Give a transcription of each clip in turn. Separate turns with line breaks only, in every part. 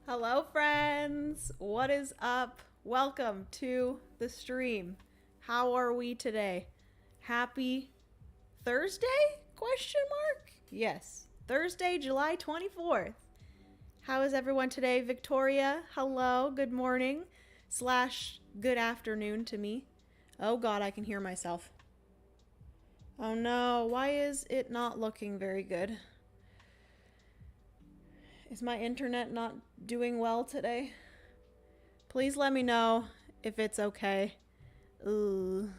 Hello friends, what is up? Welcome to the stream. How are we today? Happy Thursday? Question mark? Yes, Thursday, July 24th. How is everyone today? Victoria, hello, good morning / good afternoon to me. Oh god, I can hear myself. Oh no, why is it not looking very good? Is my internet not doing well today? Please let me know if it's okay. Ooh.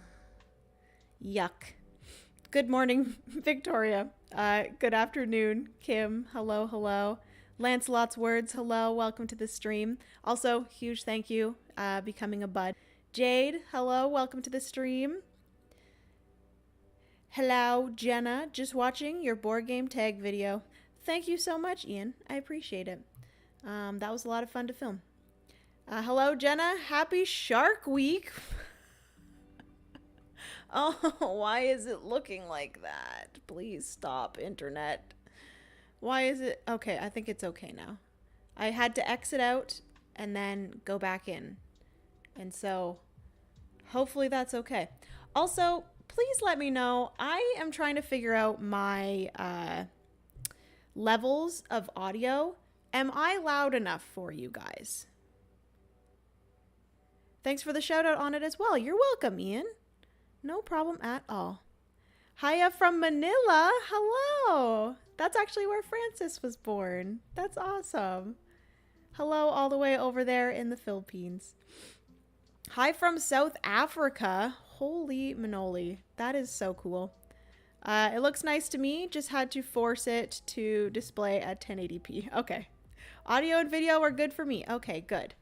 Yuck. Good morning, Victoria. Good afternoon, Kim. Hello, hello. Lancelot's Words, hello. Welcome to the stream. Also, huge thank you, becoming a bud. Jade, hello. Welcome to the stream. Hello, Jenna. Just watching your board game tag video. Thank you so much, Ian. I appreciate it. That was a lot of fun to film. Hello, Jenna. Happy Shark Week. Oh, why is it looking like that? Please stop, internet. Why is it? Okay, I think it's okay now. I had to exit out and then go back in. And so, hopefully that's okay. Also, please let me know. I am trying to figure out my levels of audio. Am I loud enough for you guys? Thanks for the shout out on it as well. You're welcome, Ian. No problem at all. Hiya from Manila. Hello. That's actually where Francis was born. That's awesome. Hello all the way over there in the Philippines. Hi from South Africa. Holy manoli. That is so cool. It looks nice to me. Just had to force it to display at 1080p. Okay. Audio and video are good for me. Okay, good.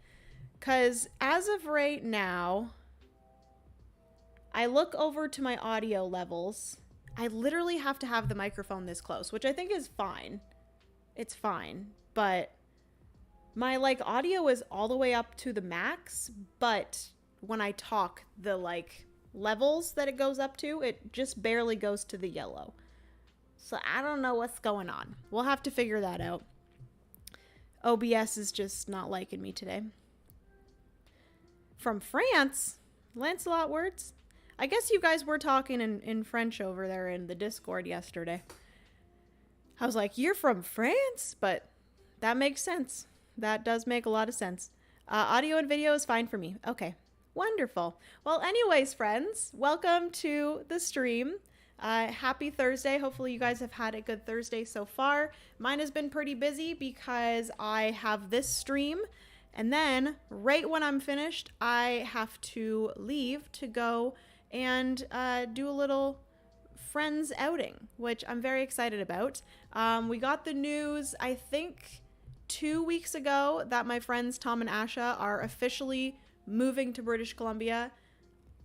Because as of right now, I look over to my audio levels. I literally have to have the microphone this close, which I think is fine. It's fine. But my audio is all the way up to the max. But when I talk, the levels that it goes up to, it just barely goes to the yellow. So I don't know what's going on. We'll have to figure that out. OBS is just not liking me today. From France? Lancelot Words? I guess you guys were talking in French over there in the Discord yesterday. I was like, you're from France? But that makes sense. That does make a lot of sense. Audio and video is fine for me. Okay. Wonderful. Well, anyways, friends, welcome to the stream. Happy Thursday. Hopefully you guys have had a good Thursday so far. Mine has been pretty busy because I have this stream, and then right when I'm finished, I have to leave to go and do a little friends outing, which I'm very excited about. We got the news, I think 2 weeks ago, that my friends Tom and Asha are officially moving to British Columbia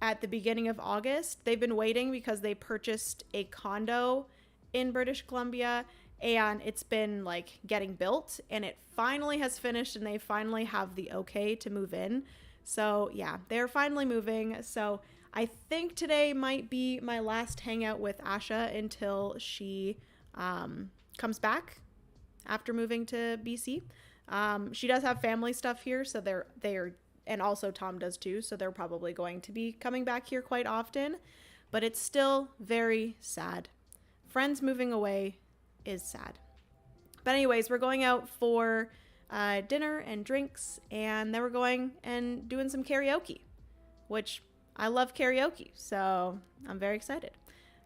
at the beginning of August. They've been waiting because they purchased a condo in British Columbia and it's been getting built, and it finally has finished and they finally have the okay to move in. So yeah, they're finally moving. So I think today might be my last hangout with Asha until she comes back after moving to BC. She does have family stuff here, so they're and also Tom does too, so they're probably going to be coming back here quite often, but it's still very sad. Friends moving away is sad. But anyways, we're going out for dinner and drinks, and then we're going and doing some karaoke, which I love karaoke, so I'm very excited.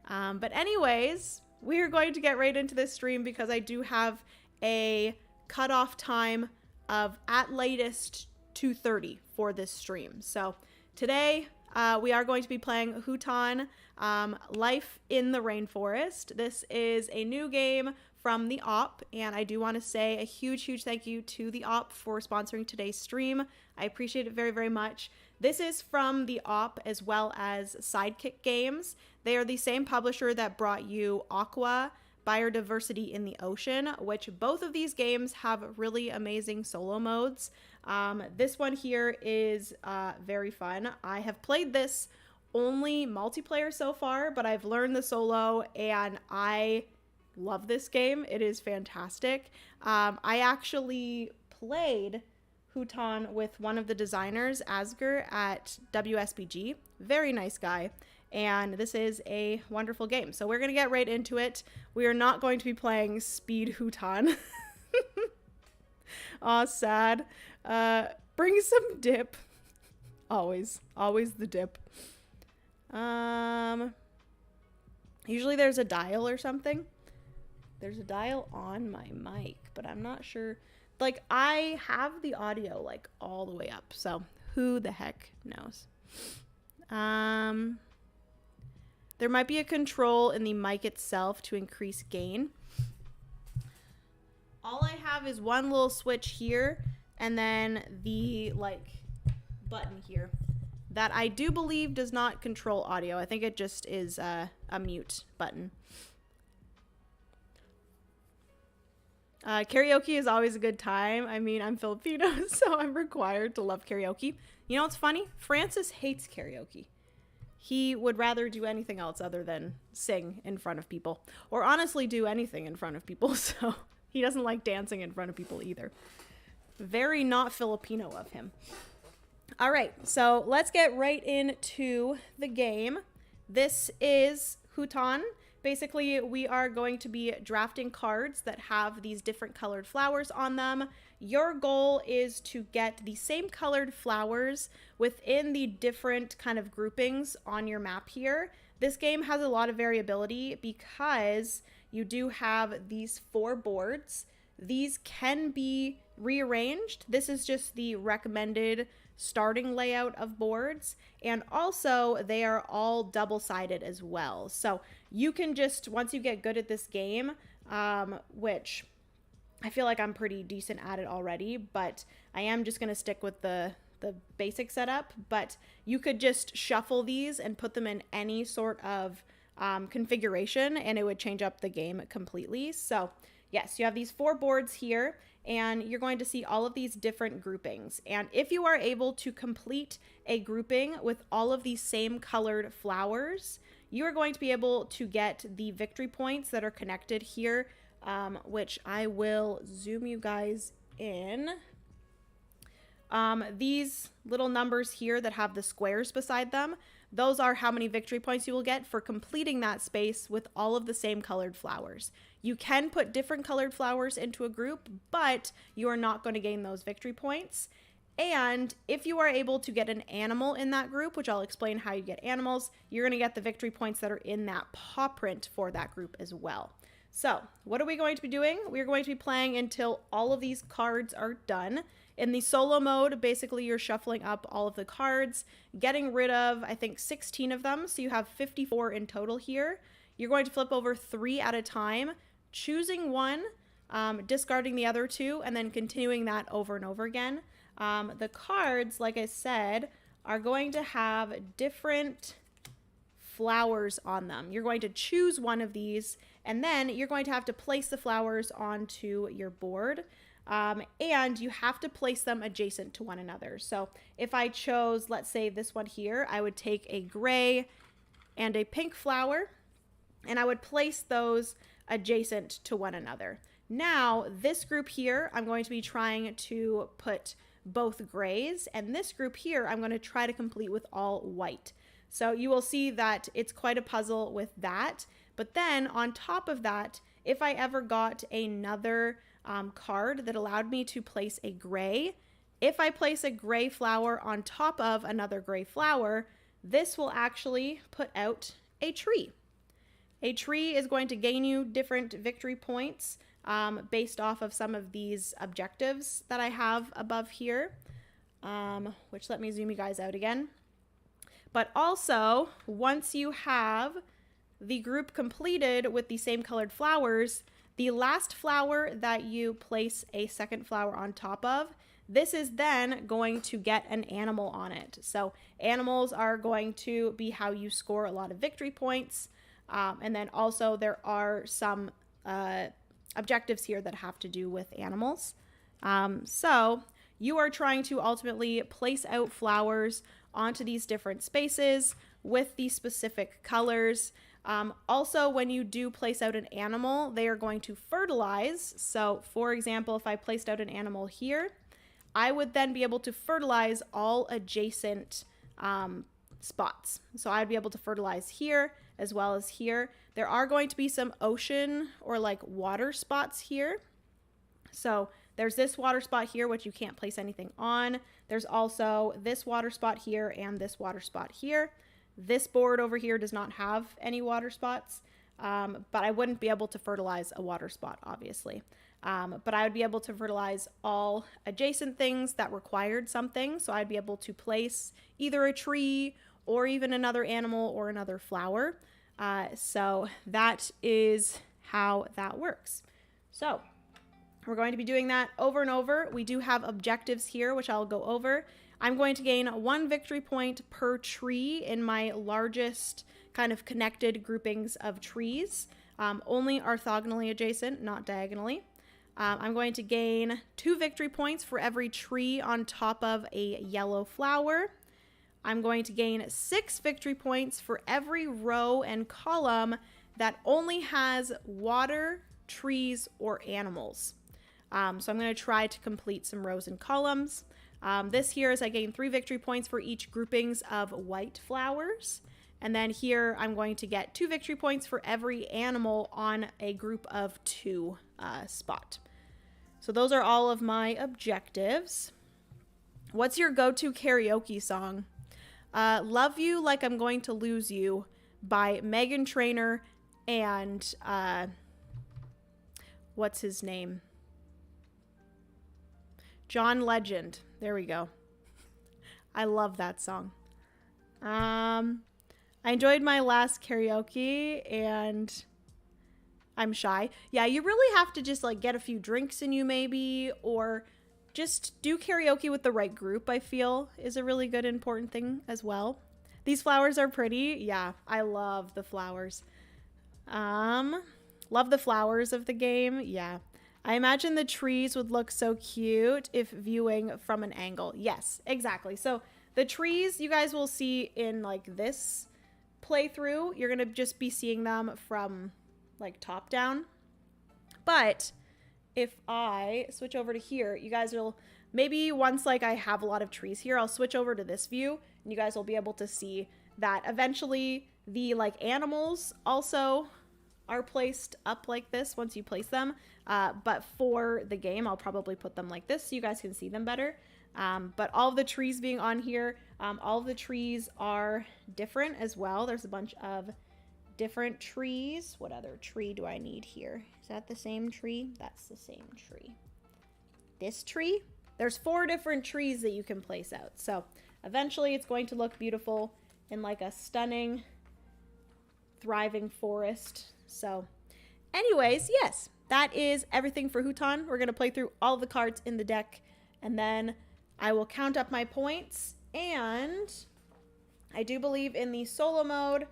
But anyways, we're going to get right into this stream because I do have a cutoff time of at latest 2:30 for this stream. So today we are going to be playing Hutan, Life in the Rainforest. This is a new game from the OP, and I do want to say a huge thank you to the OP for sponsoring today's stream. I appreciate it very, very much. This is from the OP as well as Sidekick Games. They are the same publisher that brought you Aqua, Biodiversity in the Ocean, which both of these games have really amazing solo modes. This one here is very fun. I have played this only multiplayer so far, but I've learned the solo and I love this game. It is fantastic. I actually played Hutan with one of the designers, Asger, at WSBG. Very nice guy. And this is a wonderful game. So we're going to get right into it. We are not going to be playing Speed Hutan. Aw, sad. Bring some dip. Always the dip. Usually there's a dial or something. There's a dial on my mic, but I'm not sure. Like, I have the audio, like, all the way up, so who the heck knows? There might be a control in the mic itself to increase gain. All I have is one little switch here, and then the, like, button here that I do believe does not control audio. I think it just is a mute button. Karaoke is always a good time. I mean, I'm Filipino, so I'm required to love karaoke. You know what's funny? Francis hates karaoke. He would rather do anything else other than sing in front of people, or honestly do anything in front of people, so he doesn't like dancing in front of people either. Very not Filipino of him. All right, so let's get right into the game. This is Hutan. Basically, we are going to be drafting cards that have these different colored flowers on them. Your goal is to get the same colored flowers within the different kind of groupings on your map here. This game has a lot of variability because you do have these 4 boards. These can be rearranged. This is just the recommended starting layout of boards, and also they are all double-sided as well. So you can just, once you get good at this game, which I feel like I'm pretty decent at it already, but I am just going to stick with the basic setup, but you could just shuffle these and put them in any sort of configuration, and it would change up the game completely. So yes, you have these 4 boards here, and you're going to see all of these different groupings. And if you are able to complete a grouping with all of these same colored flowers, you are going to be able to get the victory points that are connected here, which I will zoom you guys in. These little numbers here that have the squares beside them, those are how many victory points you will get for completing that space with all of the same colored flowers. You can put different colored flowers into a group, but you are not going to gain those victory points. And if you are able to get an animal in that group, which I'll explain how you get animals, you're going to get the victory points that are in that paw print for that group as well. So what are we going to be doing? We're going to be playing until all of these cards are done. In the solo mode, basically you're shuffling up all of the cards, getting rid of, I think, 16 of them. So you have 54 in total here. You're going to flip over 3 at a time, choosing one, discarding the other 2, and then continuing that over and over again. The cards, like I said, are going to have different flowers on them. You're going to choose one of these, and then you're going to have to place the flowers onto your board. And you have to place them adjacent to one another. So if I chose, let's say this one here, I would take a gray and a pink flower, and I would place those adjacent to one another. Now, this group here, I'm going to be trying to put both grays, and this group here, I'm going to try to complete with all white. So you will see that it's quite a puzzle with that. But then on top of that, if I ever got another card that allowed me to place a gray, if I place a gray flower on top of another gray flower, this will actually put out a tree. A tree is going to gain you different victory points based off of some of these objectives that I have above here, which let me zoom you guys out again. But also, once you have the group completed with the same colored flowers, the last flower that you place a second flower on top of, this is then going to get an animal on it. So animals are going to be how you score a lot of victory points. And then also there are some objectives here that have to do with animals. So you are trying to ultimately place out flowers onto these different spaces with the specific colors. Also, when you do place out an animal, they are going to fertilize. So for example, if I placed out an animal here, I would then be able to fertilize all adjacent spots. So I'd be able to fertilize here as well as here. There are going to be some ocean or like water spots here. So there's this water spot here, which you can't place anything on. There's also this water spot here and this water spot here. This board over here does not have any water spots, but I wouldn't be able to fertilize a water spot, obviously. But I would be able to fertilize all adjacent things that required something. So I'd be able to place either a tree or even another animal or another flower. So that is how that works. So we're going to be doing that over and over. We do have objectives here, which I'll go over. I'm going to gain 1 victory point per tree in my largest kind of connected groupings of trees, only orthogonally adjacent, not diagonally. I'm going to gain 2 victory points for every tree on top of a yellow flower. I'm going to gain 6 victory points for every row and column that only has water, trees, or animals. So I'm going to try to complete some rows and columns. This here is I gain 3 victory points for each groupings of white flowers. And then here I'm going to get 2 victory points for every animal on a group of 2 spot. So those are all of my objectives. What's your go-to karaoke song? Love You Like I'm Going to Lose You by Meghan Trainor and what's his name? John Legend. There we go. I love that song. I enjoyed my last karaoke and I'm shy. Yeah, you really have to just like get a few drinks in you maybe, or just do karaoke with the right group, I feel is a really good important thing as well. These flowers are pretty. Yeah, I love the flowers. Love the flowers of the game. Yeah. I imagine the trees would look so cute if viewing from an angle. Yes, exactly. So the trees you guys will see in like this playthrough, you're going to just be seeing them from like top down. But if I switch over to here, you guys will maybe once like I have a lot of trees here, I'll switch over to this view and you guys will be able to see that eventually the like animals also are placed up like this once you place them. But for the game, I'll probably put them like this so you guys can see them better. But all of the trees being on here, all of the trees are different as well. There's a bunch of different trees. What other tree do I need here? Is that the same tree? That's the same tree. This tree? There's 4 different trees that you can place out. So eventually it's going to look beautiful in like a stunning, thriving forest. So anyways, yes, that is everything for Hutan. We're going to play through all the cards in the deck and then I will count up my points. And I do believe in the solo mode,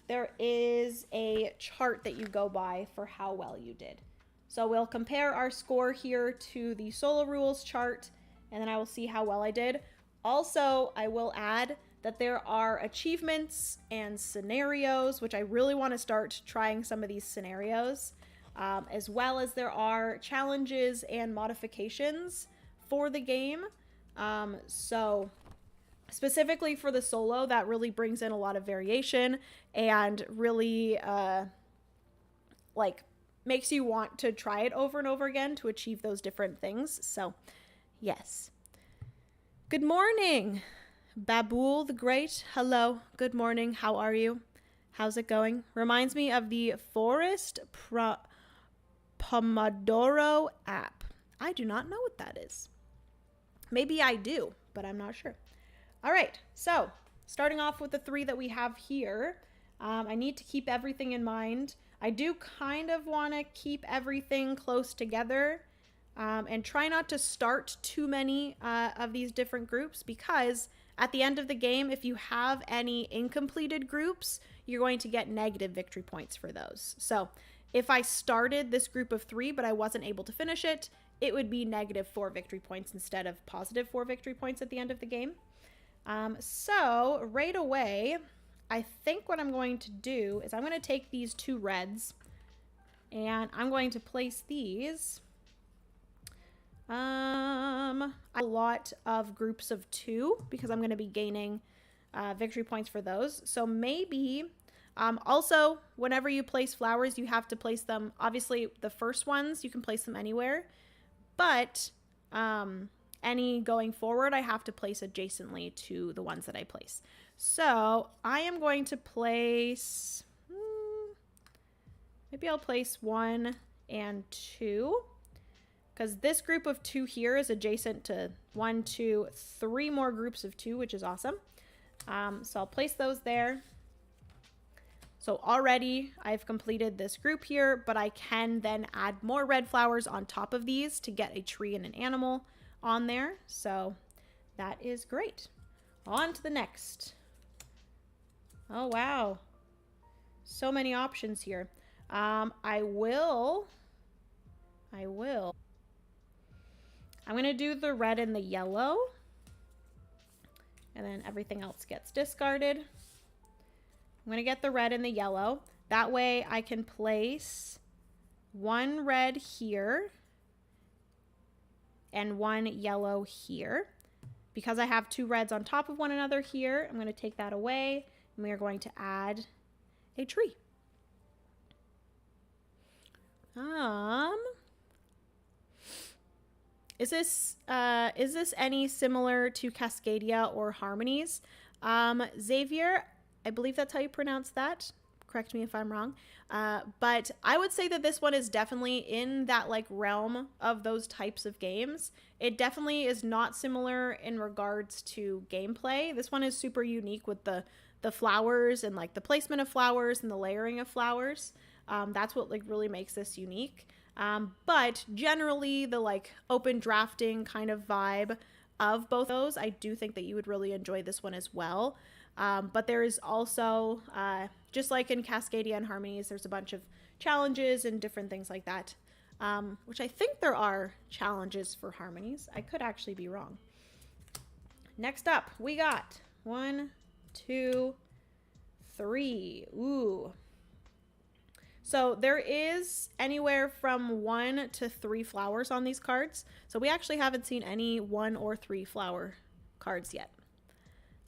there is a chart that you go by for how well you did. So we'll compare our score here to the solo rules chart and then I will see how well I did. Also, I will add that there are achievements and scenarios, which I really want to start trying some of these scenarios, as well as there are challenges and modifications for the game. So specifically for the solo, that really brings in a lot of variation and really like makes you want to try it over and over again to achieve those different things. So yes. Good morning. Babool the Great, hello, good morning, how are you? How's it going? Reminds me of the Forest Pomodoro app. I do not know what that is. Maybe I do, but I'm not sure. All right, so starting off with the 3 that we have here, I need to keep everything in mind. I do kind of want to keep everything close together and try not to start too many of these different groups because at the end of the game, if you have any incompleted groups, you're going to get negative victory points for those. So if I started this group of 3, but I wasn't able to finish it, it would be negative 4 victory points instead of positive 4 victory points at the end of the game. So right away, I think what I'm going to do is I'm going to take these 2 reds and I'm going to place these A lot of groups of 2 because I'm going to be gaining victory points for those. So maybe, also, whenever you place flowers, you have to place them, obviously the first ones, you can place them anywhere, but any going forward, I have to place adjacently to the ones that I place. So I am going to place, maybe I'll place 1 and 2. Because this group of 2 here is adjacent to 1, 2, 3 more groups of 2, which is awesome. So I'll place those there. So already I've completed this group here, but I can then add more red flowers on top of these to get a tree and an animal on there. So that is great. On to the next. Oh, wow. So many options here. I will. I'm going to do the red and the yellow. And then everything else gets discarded. I'm going to get the red and the yellow. That way I can place 1 red here and 1 yellow here. Because I have 2 reds on top of one another here, I'm going to take that away. And we are going to add a tree. Is this any similar to Cascadia or Harmonies? Xavier, I believe that's how you pronounce that. Correct me if I'm wrong. But I would say that this one is definitely in that like realm of those types of games. It definitely is not similar in regards to gameplay. This one is super unique with the flowers and like the placement of flowers and the layering of flowers. That's what like really makes this unique. But generally the like open drafting kind of vibe of both those, I do think that you would really enjoy this one as well. But there is also, just like in Cascadia and Harmonies, there's a bunch of challenges and different things like that, which I think there are challenges for Harmonies. I could actually be wrong. Next up, we got 1, 2, 3. Ooh. So there is anywhere from 1 to 3 flowers on these cards. So we actually haven't seen any 1 or 3 flower cards yet.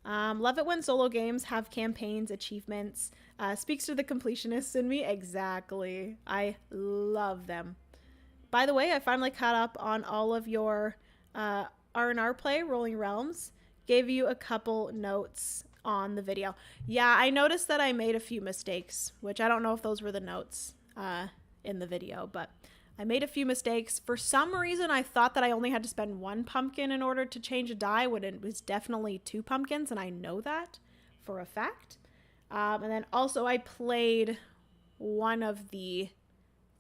Love it when solo games have campaigns, achievements. Speaks to the completionists in me. Exactly. I love them. By the way, I finally caught up on all of your R&R play, Rolling Realms. Gave you a couple notes on the video. Yeah, I noticed that I made a few mistakes, which I don't know if those were the notes in the video, but I made a few mistakes. For some reason, I thought that I only had to spend 1 pumpkin in order to change a die when it was definitely 2 pumpkins, and I know that for a fact. And then also I played one of the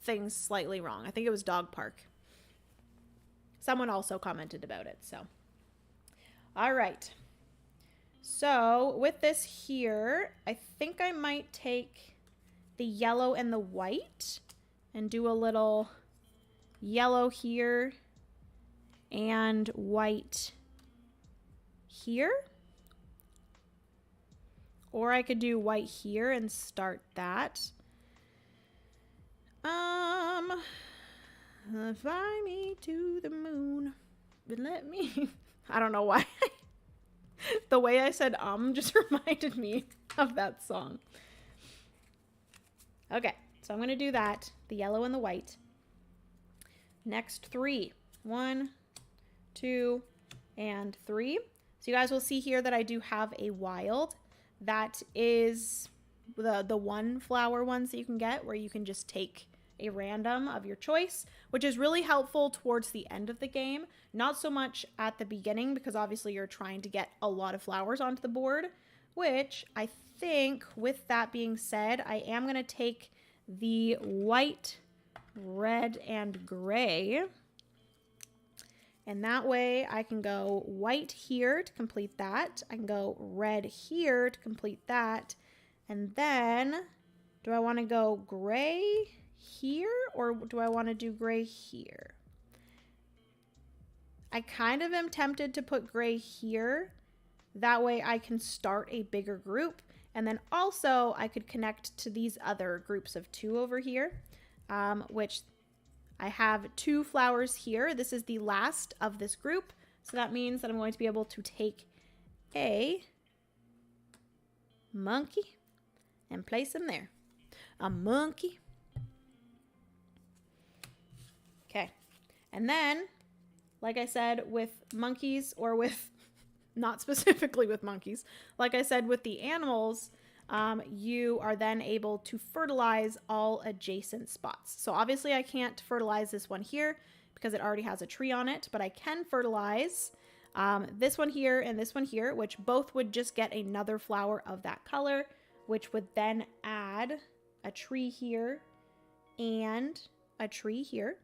things slightly wrong. I think it was Dog Park. Someone also commented about it, so. All right. So with this here, I think I might take the yellow and the white and do a little yellow here and white here. Or I could do white here and start that. Fly me to the moon, but let me... I don't know why. The way I said just reminded me of that song. Okay, so I'm going to do that. The yellow and the white. Next 3. 1, 2, and 3. So you guys will see here that I do have a wild. That is the 1 flower ones that you can get, where you can just take a random of your choice, which is really helpful towards the end of the game. Not so much at the beginning, because obviously you're trying to get a lot of flowers onto the board, which I think, with that being said, I am going to take the white, red, and gray. And that way I can go white here to complete that. I can go red here to complete that. And then, do I want to go gray here, or do I want to do gray here? I kind of am tempted to put gray here. That way I can start a bigger group. And then also I could connect to these other groups of 2 over here, which I have 2 flowers here. This is the last of this group. So that means that I'm going to be able to take a monkey and place him there. A monkey. Okay. And then, like I said, with monkeys, or with, not specifically with monkeys, like I said, with the animals, you are then able to fertilize all adjacent spots. So obviously I can't fertilize this one here because it already has a tree on it, but I can fertilize this one here and this one here, which both would just get another flower of that color, which would then add a tree here and a tree here.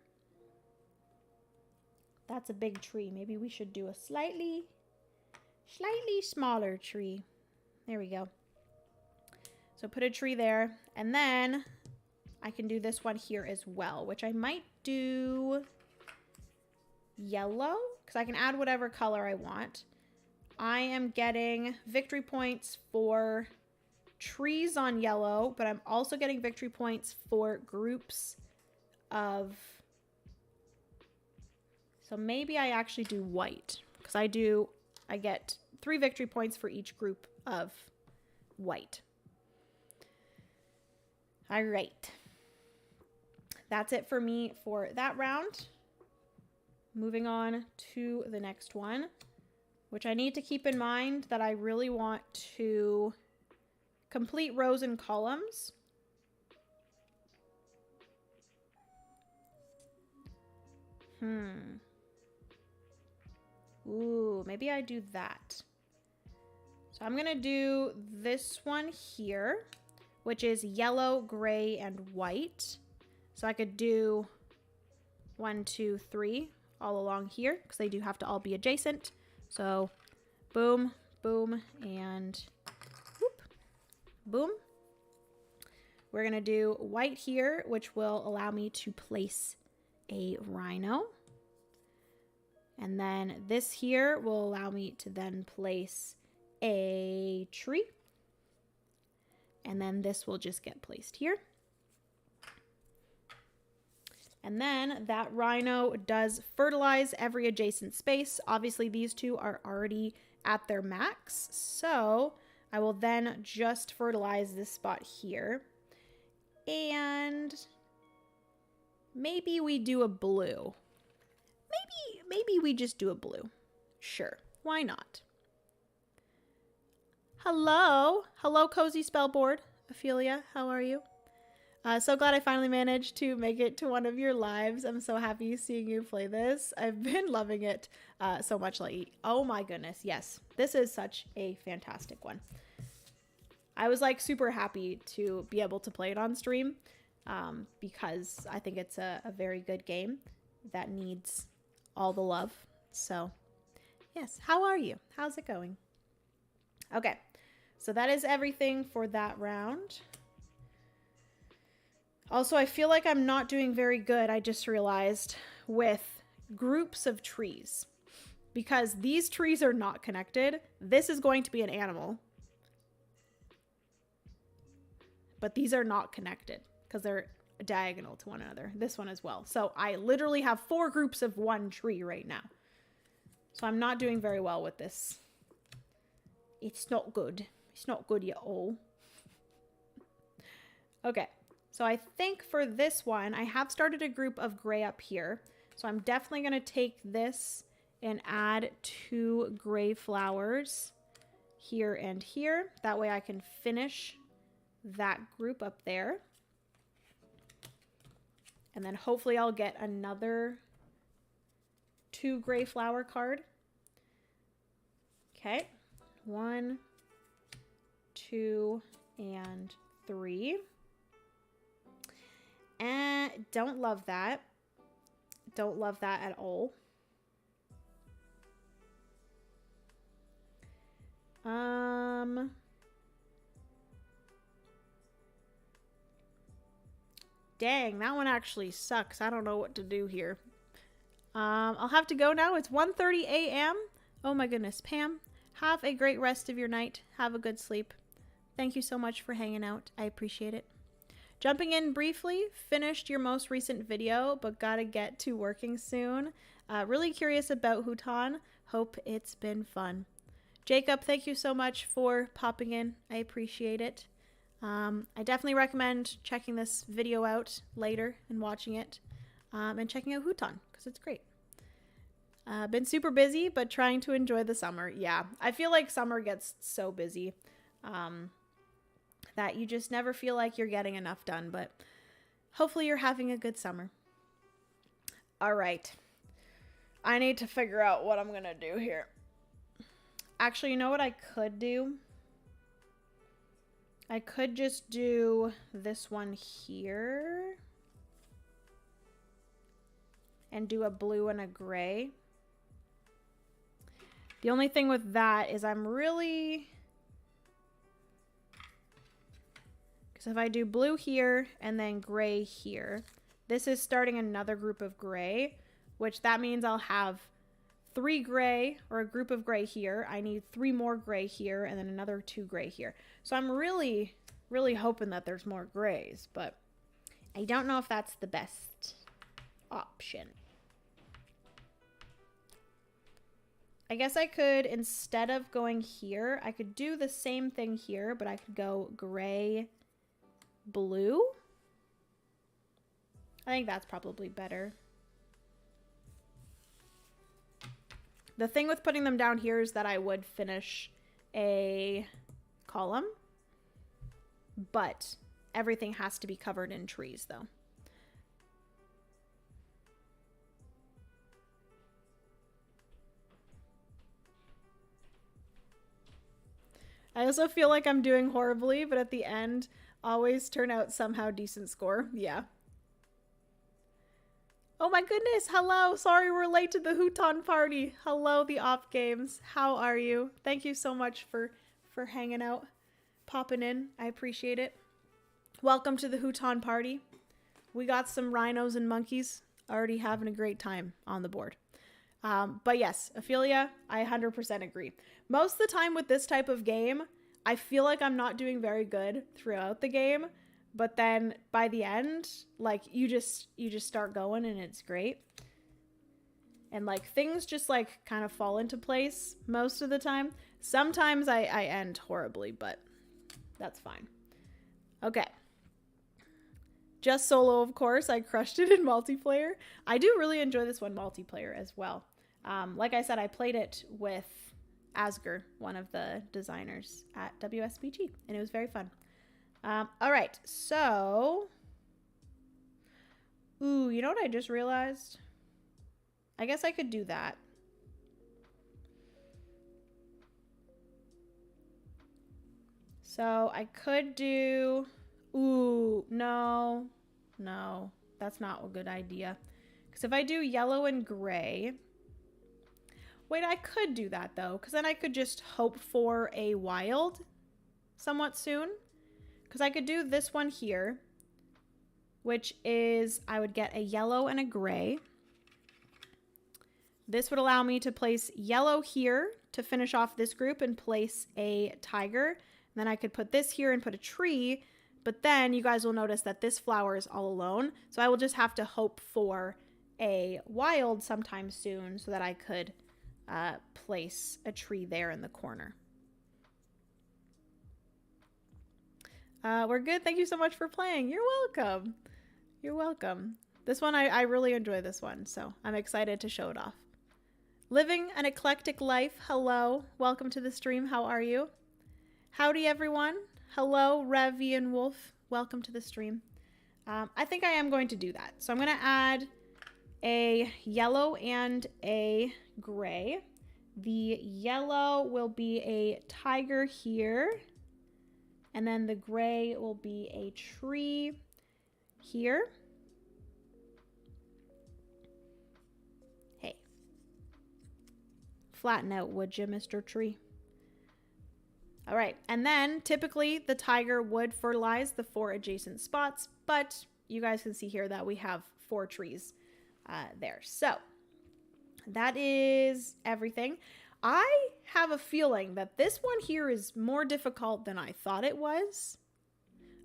That's a big tree. Maybe we should do a slightly smaller tree. There we go. So put a tree there, and then I can do this one here as well, which I might do yellow, because I can add whatever color I want. I am getting victory points for trees on yellow, but I'm also getting victory points for groups of... So maybe I actually do white, because I get 3 victory points for each group of white. All right. That's it for me for that round. Moving on to the next one, which I need to keep in mind that I really want to complete rows and columns. Ooh, maybe I do that. So I'm going to do this one here, which is yellow, gray, and white. So I could do 1, 2, 3 all along here, because they do have to all be adjacent. So boom, boom, and whoop, boom. We're going to do white here, which will allow me to place a rhino. And then this here will allow me to then place a tree. And then this will just get placed here. And then that rhino does fertilize every adjacent space. Obviously, these two are already at their max. So I will then just fertilize this spot here. And maybe we do a blue. Maybe we just do a blue. Sure, why not? Hello, Cozy Spellboard. Ophelia, how are you? So glad I finally managed to make it to one of your lives. I'm so happy seeing you play this. I've been loving it so much lately. Oh my goodness, yes. This is such a fantastic one. I was like super happy to be able to play it on stream because I think it's a very good game that needs all the love. So yes, how are you? How's it going? Okay, so that is everything for that round. Also, I feel like I'm not doing very good, I just realized, with groups of trees. Because these trees are not connected. This is going to be an animal. But these are not connected because they're diagonal to one another. This one as well. So I literally have 4 groups of 1 tree right now. So I'm not doing very well with this. It's not good. It's not good at all. Okay. So I think for this one, I have started a group of gray up here. So I'm definitely going to take this and add 2 gray flowers here and here. That way I can finish that group up there. And then hopefully I'll get another 2 gray flower card. Okay. 1, 2, and 3. And don't love that. Don't love that at all. Dang, that one actually sucks. I don't know what to do here. I'll have to go now. It's 1:30 a.m. Oh my goodness. Pam, have a great rest of your night. Have a good sleep. Thank you so much for hanging out. I appreciate it. Jumping in briefly, finished your most recent video, but gotta get to working soon. Really curious about Hutan. Hope it's been fun. Jacob, thank you so much for popping in. I appreciate it. I definitely recommend checking this video out later and watching it. And checking out Hutan, because it's great. Been super busy, but trying to enjoy the summer. Yeah, I feel like summer gets so busy that you just never feel like you're getting enough done, but hopefully you're having a good summer. All right. I need to figure out what I'm going to do here. Actually, you know what I could do? I could just do this one here. And do a blue and a gray. The only thing with that is I'm really... Because if I do blue here and then gray here, this is starting another group of gray, which that means I'll have 3 gray or a group of gray here. I need 3 more gray here and then another 2 gray here. So I'm really, really hoping that there's more grays, but I don't know if that's the best option. I guess I could, instead of going here, I could do the same thing here, but I could go gray, blue. I think that's probably better. The thing with putting them down here is that I would finish a column, but everything has to be covered in trees though. I also feel like I'm doing horribly, but at the end, always turn out somehow decent score. Yeah. Oh my goodness, hello. Sorry we're late to the Hutan party. Hello, the Op Games. How are you? Thank you so much for hanging out, popping in. I appreciate it. Welcome to the Hutan party. We got some rhinos and monkeys already having a great time on the board. But yes, Ophelia, I 100% agree. Most of the time with this type of game, I feel like I'm not doing very good throughout the game, but then by the end, like you just start going and it's great. And like things just like kind of fall into place most of the time. Sometimes I end horribly, but that's fine. Okay. Just solo, of course. I crushed it in multiplayer. I do really enjoy this one multiplayer as well. Like I said, I played it with Asger, one of the designers at WSBG, and it was very fun. All right, so... Ooh, you know what I just realized? I guess I could do that. So I could do... Ooh, no, that's not a good idea. Because if I do yellow and gray... Wait, I could do that though, because then I could just hope for a wild somewhat soon. Because I could do this one here, which is I would get a yellow and a gray. This would allow me to place yellow here to finish off this group and place a tiger. And then I could put this here and put a tree, but then you guys will notice that this flower is all alone. So I will just have to hope for a wild sometime soon so that I could place a tree there in the corner. We're good. Thank you so much for playing. You're welcome. You're welcome. This one, I really enjoy this one, so I'm excited to show it off. Living an eclectic life. Hello. Welcome to the stream. How are you? Howdy, everyone. Hello, Ravi and Wolf. Welcome to the stream. I think I am going to do that. So I'm going to add a yellow and a gray. The yellow will be a tiger here. And then the gray will be a tree here. Hey. Flatten out, would you, Mr. Tree? All right. And then typically the tiger would fertilize the 4 adjacent spots, but you guys can see here that we have 4 trees there. So that is everything. I have a feeling that this one here is more difficult than I thought it was.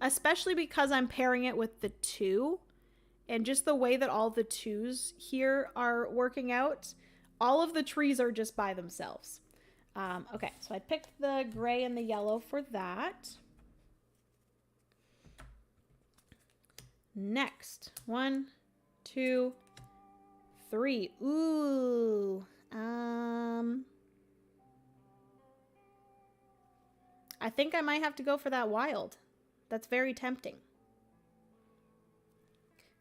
especially because I'm pairing it with the 2, and just the way that all the 2s here are working out, all of the trees are just by themselves. Okay, so I picked the gray and the yellow for that. Next, 1, 2, 3. Ooh, I think I might have to go for that wild. That's very tempting.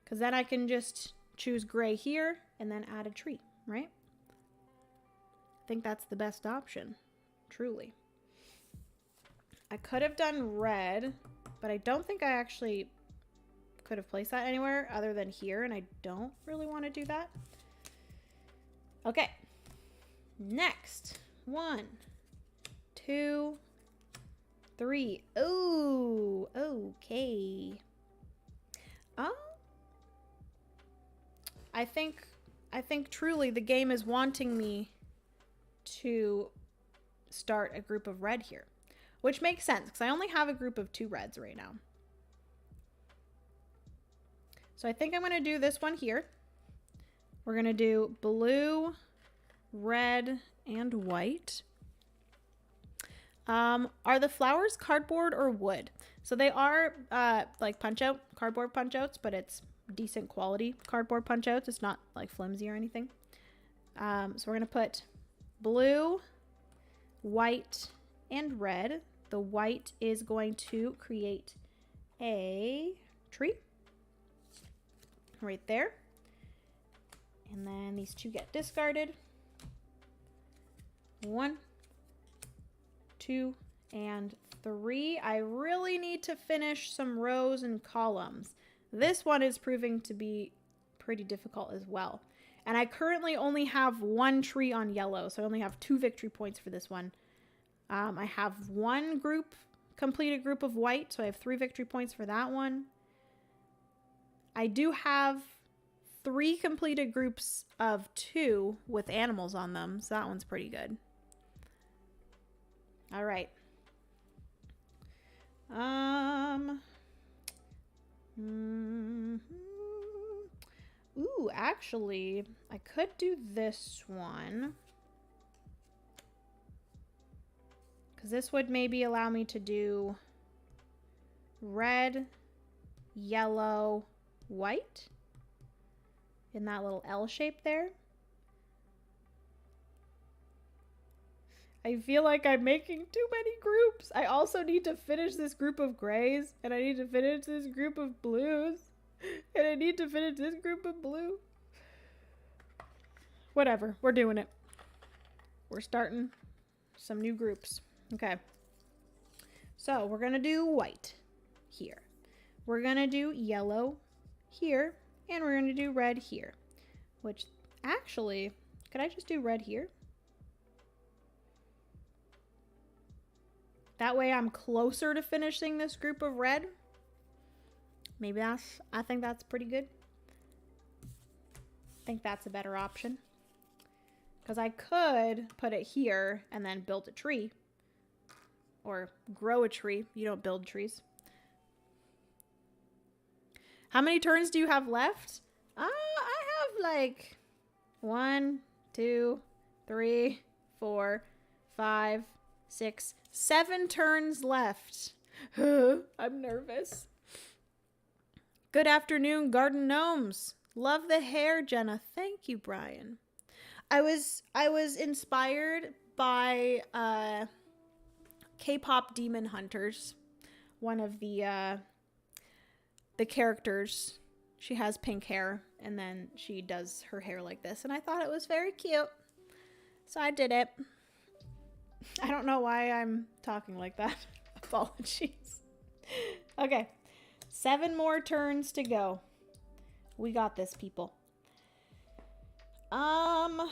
Because then I can just choose gray here and then add a tree, right? I think that's the best option, truly. I could have done red, but I don't think I actually could have placed that anywhere other than here, and I don't really want to do that. Okay. Next. 1, 2, 3. Ooh, okay. I think truly the game is wanting me to start a group of red here, which makes sense because I only have a group of 2 reds right now. So I think I'm going to do this one here. We're going to do blue, red, and white. Are the flowers cardboard or wood? So they are like cardboard punch outs, but it's decent quality cardboard punch outs. It's not like flimsy or anything. So we're going to put blue, white, and red. The white is going to create a tree right there. And then these 2 get discarded. 1, 2, and 3. I really need to finish some rows and columns. This one is proving to be pretty difficult as well. And I currently only have 1 tree on yellow, so I only have 2 victory points for this one. I have 1 completed group of white, so I have 3 victory points for that one. I do have 3 completed groups of 2 with animals on them, so that one's pretty good. All right. Ooh, actually, I could do this one. Because this would maybe allow me to do red, yellow, white in that little L shape there. I feel like I'm making too many groups. I also need to finish this group of grays, and I need to finish this group of blues, and I need to finish this group of blue. Whatever, we're doing it. We're starting some new groups. Okay. So we're gonna do white here. We're gonna do yellow here, and we're gonna do red here. Which, actually, could I just do red here? That way I'm closer to finishing this group of red. Maybe I think that's pretty good. I think that's a better option. Because I could put it here and then build a tree. Or grow a tree. You don't build trees. How many turns do you have left? I have like 1, 2, 3, 4, 5, 6, 7 turns left. I'm nervous. Good afternoon, Garden Gnomes. Love the hair, Jenna. Thank you, Brian. I was inspired by K-pop Demon Hunters. One of the characters. She has pink hair, and then she does her hair like this, and I thought it was very cute. So I did it. I don't know why I'm talking like that. Apologies. Okay. 7 more turns to go. We got this, people. Yuck.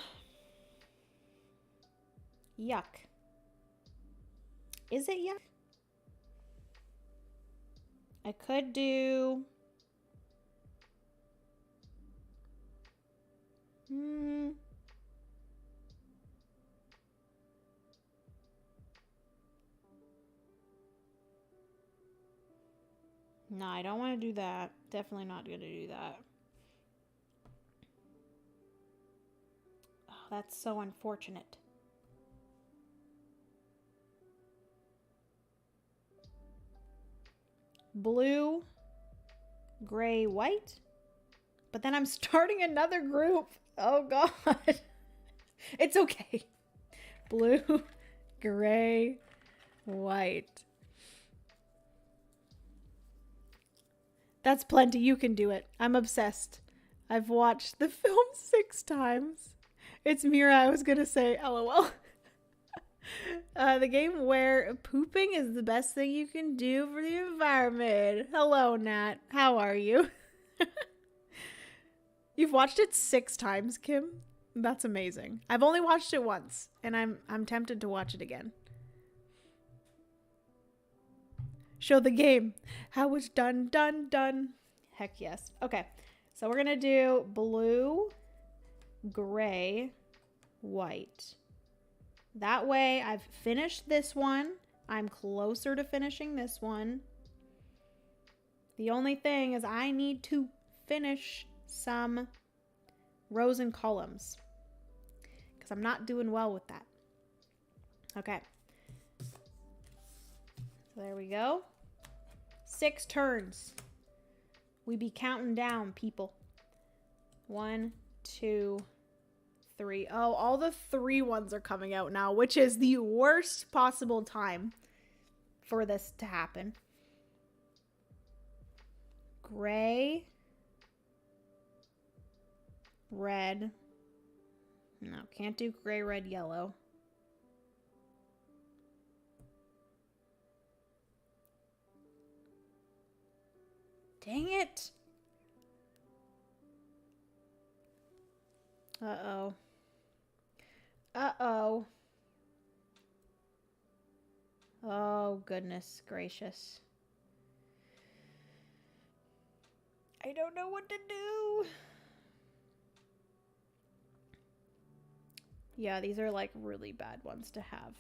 Is it yuck? I could do... No, I don't want to do that. Definitely not going to do that. Oh, that's so unfortunate. Blue, gray, white. But then I'm starting another group. Oh, God. It's okay. Blue, gray, white. That's plenty. You can do it. I'm obsessed. I've watched the film 6 times. It's Mira. I was going to say LOL. The game where pooping is the best thing you can do for the environment. Hello, Nat. How are you? You've watched it 6 times, Kim? That's amazing. I've only watched it once, and I'm tempted to watch it again. Show the game. How it's done. Heck yes. Okay, so we're going to do blue, gray, white. That way I've finished this one. I'm closer to finishing this one. The only thing is I need to finish some rows and columns because I'm not doing well with that. Okay. So there we go. 6 turns. We be counting down, people. 1, 2, 3. Oh, all the 3 ones are coming out now, which is the worst possible time for this to happen. Gray. Red. No, can't do gray, red, yellow. Dang it. Uh-oh. Uh-oh. Oh, goodness gracious. I don't know what to do. Yeah, these are like really bad ones to have.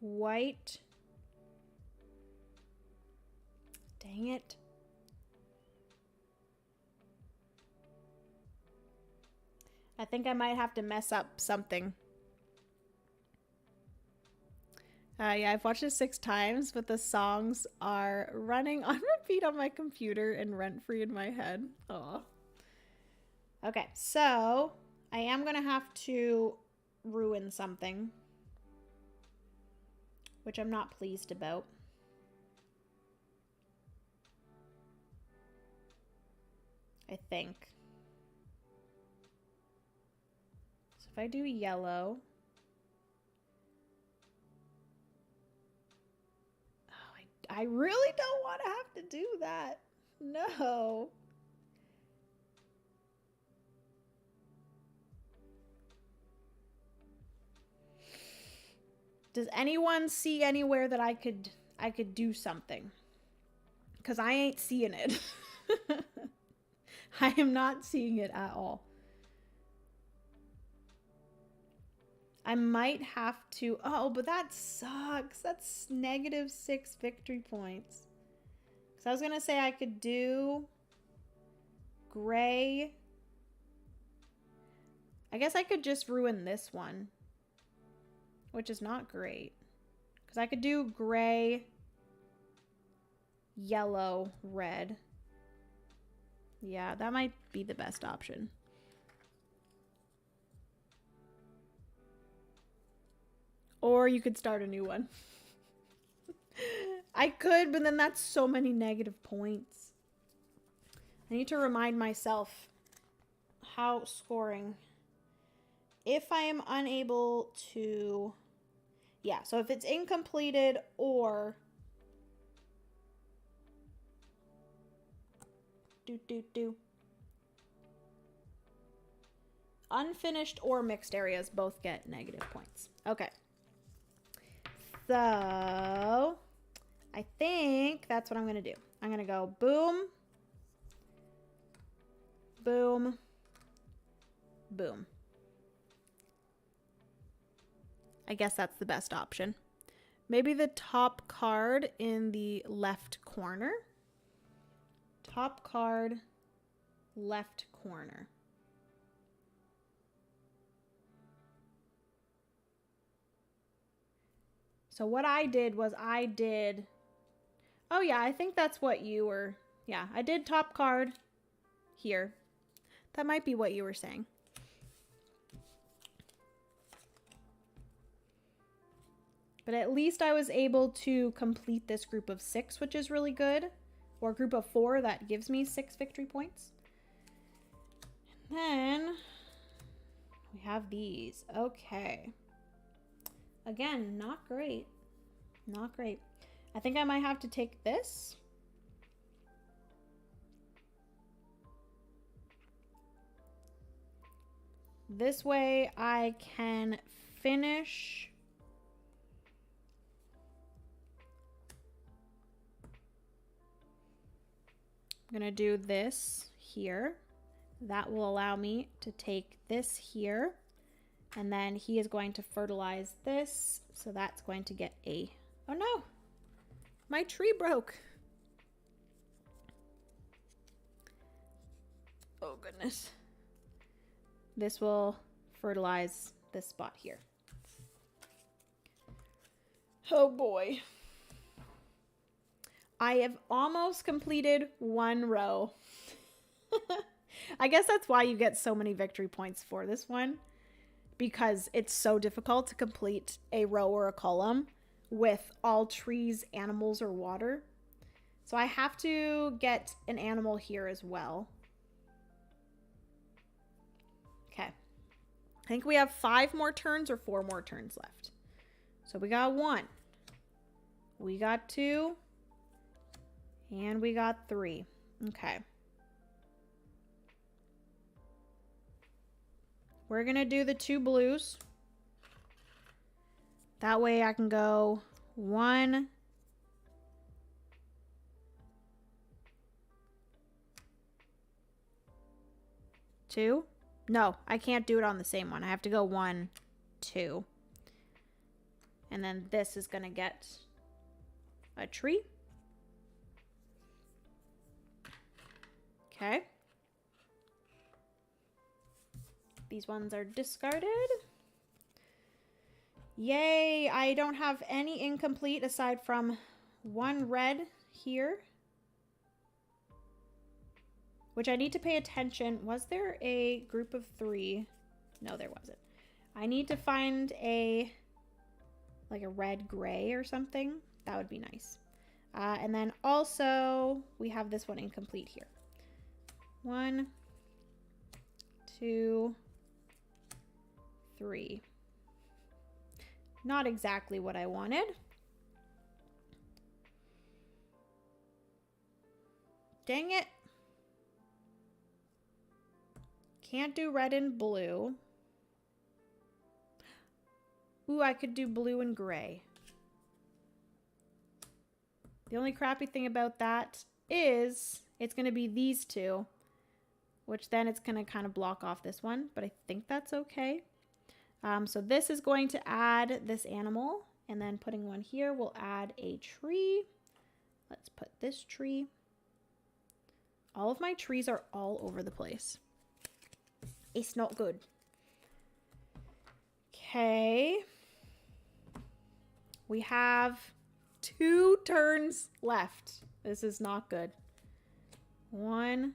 White. Dang it. I think I might have to mess up something. Yeah, I've watched it 6 times, but the songs are running on repeat on my computer and rent-free in my head. Aw. Okay, so I am going to have to ruin something, which I'm not pleased about. I think. So if I do yellow... I really don't want to have to do that. No. Does anyone see anywhere that I could do something? Because I ain't seeing it. I am not seeing it at all. I might have to... Oh, but that sucks. That's -6 victory points. Because I was going to say I could do gray. I guess I could just ruin this one, which is not great. Because I could do gray, yellow, red. Yeah, that might be the best option. Or you could start a new one. I could, but then that's so many negative points. I need to remind myself how scoring. If I am unable to... Yeah, so if it's incompleted or... Unfinished or mixed areas both get negative points. Okay. So, I think that's what I'm going to do. I'm going to go boom, boom, boom. I guess that's the best option. Maybe the top card in the left corner. Top card, left corner. So what I did was oh yeah, I think that's what you were, yeah, I did top card here. That might be what you were saying. But at least I was able to complete this group of 6, which is really good. Or group of 4, that gives me 6 victory points. And then we have these. Okay. Again, not great. Not great. I think I might have to take this. This way I can finish. I'm going to do this here. That will allow me to take this here. And then he is going to fertilize this. So that's going to get a... Oh no! My tree broke. Oh goodness. This will fertilize this spot here. Oh boy. I have almost completed 1 row. I guess that's why you get so many victory points for this one. Because it's so difficult to complete a row or a column with all trees, animals, or water. So I have to get an animal here as well. Okay. I think we have 5 more turns or 4 more turns left. So we got 1. We got 2. And we got 3. Okay. We're going to do the 2 blues. That way I can go 1, 2. No, I can't do it on the same one. I have to go 1, 2. And then this is going to get a tree. Okay. These ones are discarded. Yay, I don't have any incomplete aside from 1 red here. Which I need to pay attention. Was there a group of 3? No, there wasn't. I need to find like a red-gray or something. That would be nice. And then also, we have this one incomplete here. 1, 2, 3. Not exactly what I wanted. Dang it. Can't do red and blue. Ooh, I could do blue and gray. The only crappy thing about that is it's going to be these 2, which then it's going to kind of block off this one, but I think that's okay. So this is going to add this animal, and then putting 1 here will add a tree. Let's put this tree. All of my trees are all over the place. It's not good. Okay. We have 2 turns left. This is not good. 1,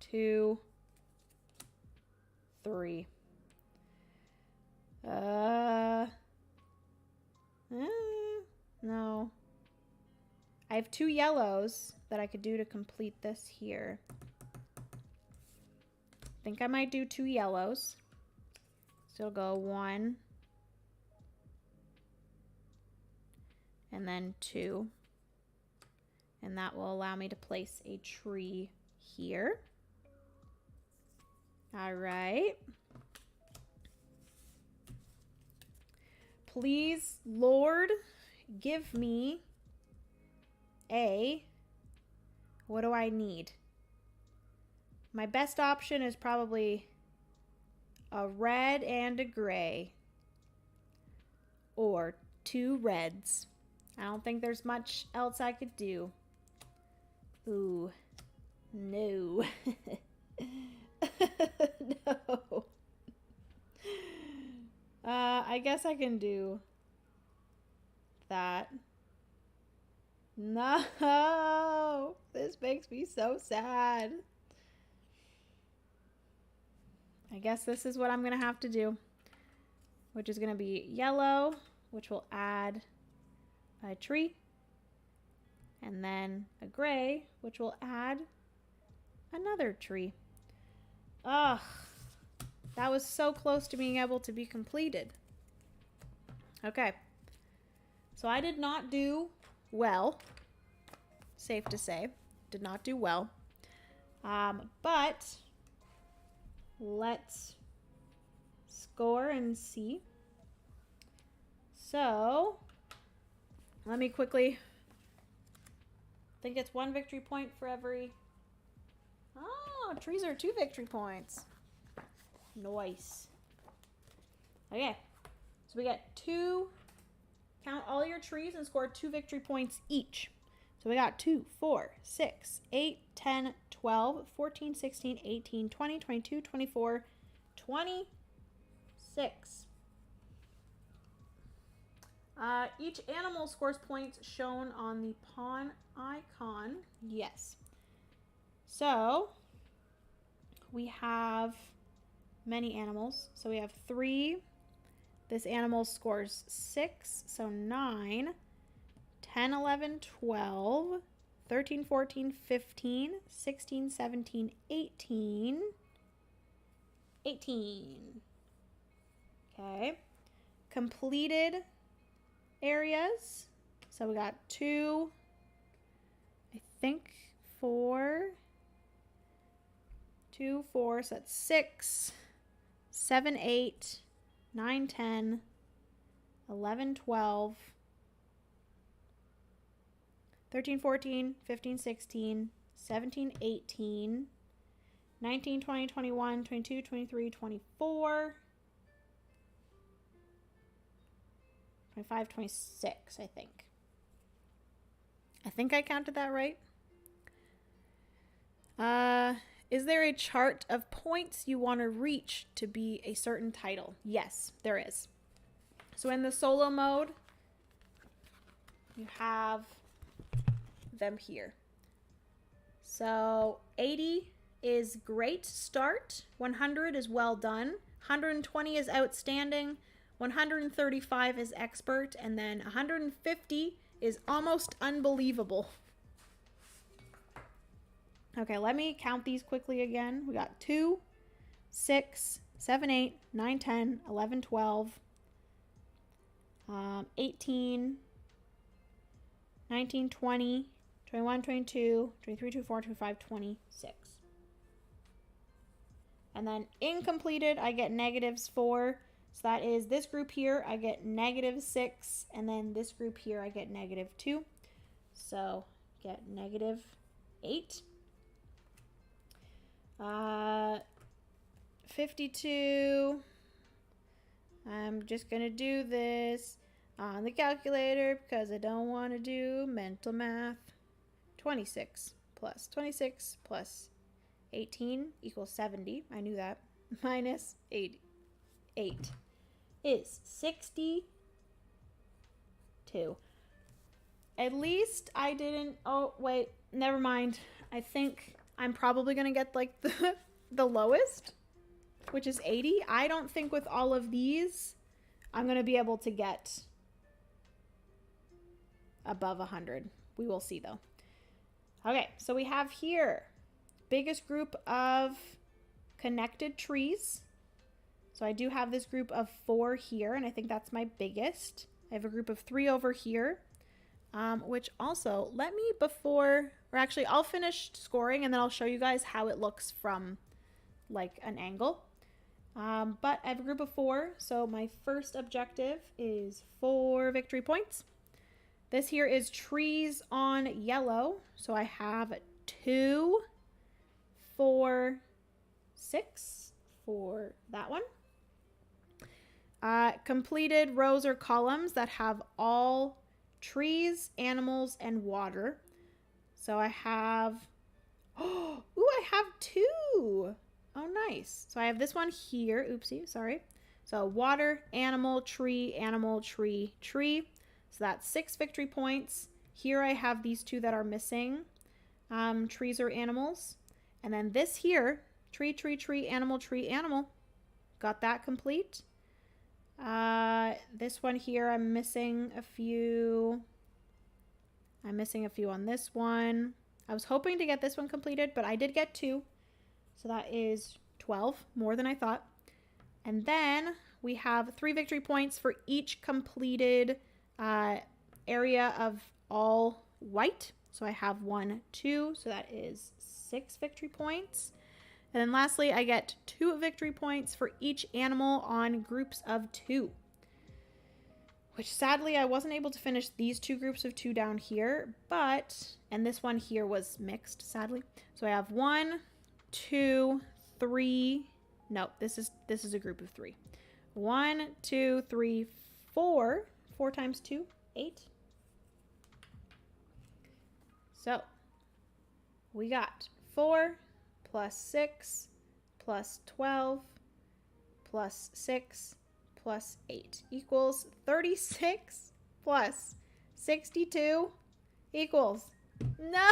2, 3. No. I have 2 yellows that I could do to complete this here. I think I might do 2 yellows. So it'll go 1. And then 2. And that will allow me to place a tree here. All right. Please, Lord, give me a... What do I need? My best option is probably a red and a gray. or 2 reds. I don't think there's much else I could do. Ooh, no. No. I guess I can do that. No, this makes me so sad. I guess this is what I'm gonna have to do, which is gonna be yellow, which will add a tree, and then a gray, which will add another tree. Ugh, that was so close to being able to be completed. Okay, so I did not do well, safe to say, did not do well, but let's score and see. So let me quickly, I think it's 1 victory point for every, oh, trees are 2 victory points. Nice. Okay, so we get 2, count all your trees and score 2 victory points each. So we got 2, 4, 6, 8, 10, 12, 14, 16, 18, 20, 22, 24, 26. Each animal scores points shown on the pawn icon. Yes. So we have many animals. So we have 3. This animal scores 6, so 9, 10, 11, 12, 13, 14, 15, 16, 17, 18. 18. Okay. Completed areas. So we got 2, I think 4, 2, 4, so that's 6, 7, 8, 9, 10, 11, 12, 13, 14, 15, 16, 17, 18, 19, 20, 21, 22, 23, 24, 25, 26, I think. I think I counted that right. Is there a chart of points you want to reach to be a certain title? Yes, there is. So in the solo mode, you have them here. So 80 is great start, 100 is well done, 120 is outstanding, 135 is expert, and then 150 is almost unbelievable. Okay, let me count these quickly again. We got 2, 6, 7, 8, 9, 10, 11, 12, 18, 19, 20, 21, 22, 23, 24, 25, 26. And then incompleted, I get -4. So that is this group here, I get -6. And then this group here, I get -2. So get -8. 52. I'm just going to do this on the calculator because I don't want to do mental math. 26 plus 26 plus 18 equals 70. I knew that. Minus 8 is 62. At least I didn't... Oh, wait. Never mind. I think I'm probably going to get like the lowest, which is 80. I don't think with all of these I'm going to be able to get above 100. We will see though. Okay, so we have here biggest group of connected trees. So I do have this group of 4 here, and I think that's my biggest. I have a group of 3 over here, which also, let me before, or actually I'll finish scoring and then I'll show you guys how it looks from like an angle. But I have a group of 4, so my first objective is 4 victory points. This here is trees on yellow, so I have 2, 4, 6 for that one. Completed rows or columns that have all trees, animals, and water. So I have, oh, ooh, I have 2. Oh, nice. So I have this one here. Oopsie, sorry. So water, animal, tree, tree. So that's 6 victory points. Here I have these 2 that are missing, trees or animals. And then this here, tree, animal. Got that complete. This one here, I'm missing a few. I'm missing a few on this one. I was hoping to get this one completed, but I did get 2. So that is 12, more than I thought. And then we have 3 victory points for each completed area of all white. So I have 1, 2, so that is 6 victory points. And then lastly, I get 2 victory points for each animal on groups of 2. Which sadly, I wasn't able to finish these 2 groups of 2 down here, and this one here was mixed, sadly. So I have 1, 2, 3. No, this is a group of 3. 1, 2, 3, 4. 4 times 2, 8. So we got 4 plus 6 plus 12 plus 6 plus 8 equals 36 plus 62 equals, no.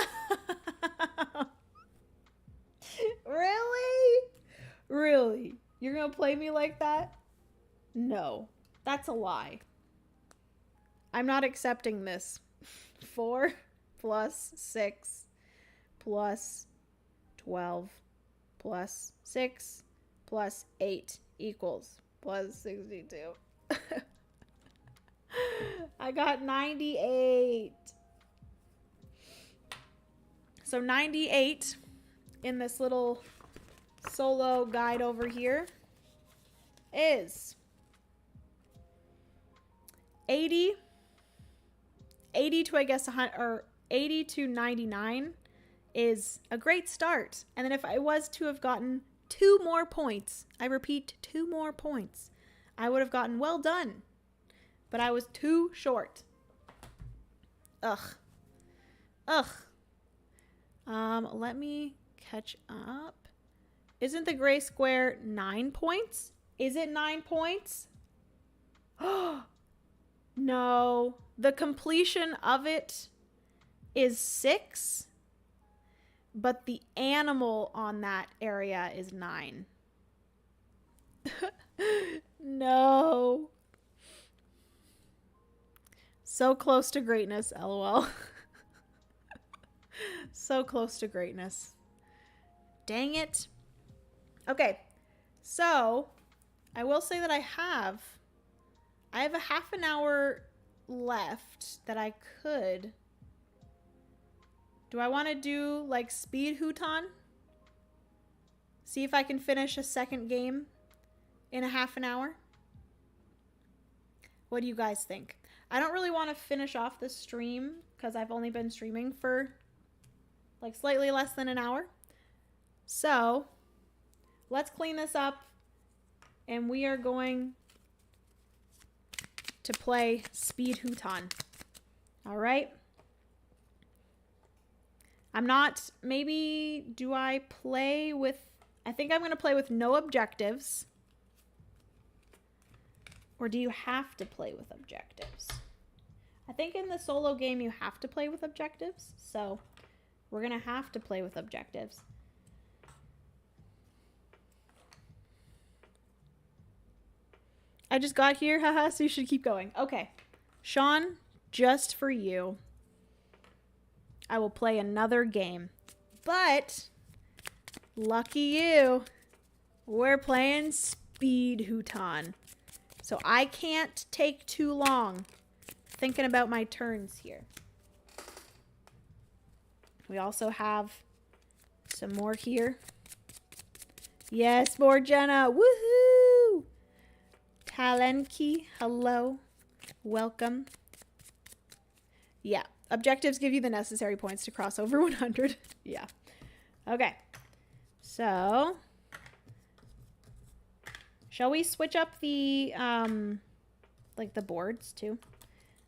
Really? You're gonna play me like that? No, that's a lie. I'm not accepting this. 4 plus 6 plus 12 plus 6 plus 8 equals plus 62. I got 98. So 98 in this little solo guide over here is 80 to, I guess, 100, or 80 to 99 is a great start. And then if I was to have gotten 2 more points, I repeat, 2 more points, I would have gotten well done. But I was too short. Ugh. Let me catch up. Isn't the gray square 9 points? Is it 9 points? No. The completion of it is 6. But the animal on that area is 9. No. So close to greatness, LOL. So close to greatness. Dang it. Okay, so I will say that I have a half an hour left that I could. Do I want to do like speed Hutan? See if I can finish a second game in a half an hour? What do you guys think? I don't really want to finish off the stream because I've only been streaming for like slightly less than an hour. So let's clean this up and we are going to play speed Hutan. All right. I'm not, maybe, do I play with, I think I'm going to play with no objectives. Or do you have to play with objectives? I think in the solo game you have to play with objectives. So we're going to have to play with objectives. I just got here, haha, so you should keep going. Okay. Sean, just for you, I will play another game. But, lucky you, we're playing speed Hutan. So I can't take too long thinking about my turns here. We also have some more here. Yes, more Jenna. Woohoo! Talenki, hello. Welcome. Yeah, objectives give you the necessary points to cross over 100. Yeah. Okay. So, Shall we switch up the, like the boards too?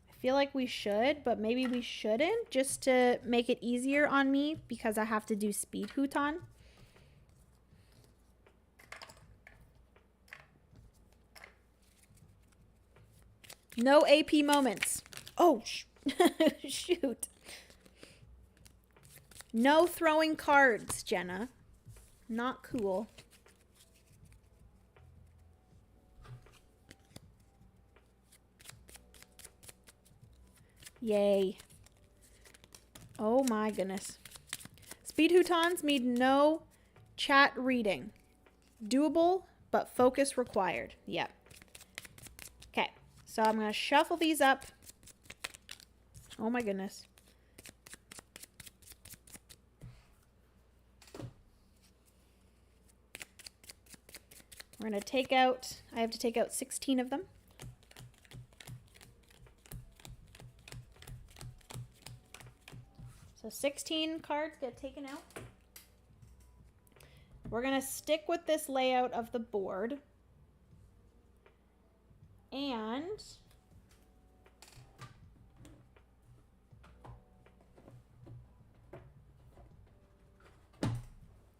I feel like we should, but maybe we shouldn't, just to make it easier on me because I have to do speed Hutan. No AP moments. Oh, shoot. No throwing cards, Jenna. Not cool. Yay. Oh my goodness. Speed Hutans mean no chat reading. Doable, but focus required. Yep. Okay, so I'm going to shuffle these up. Oh my goodness. We're going to take out, I have to take out 16 of them. So 16 cards get taken out. We're going to stick with this layout of the board. And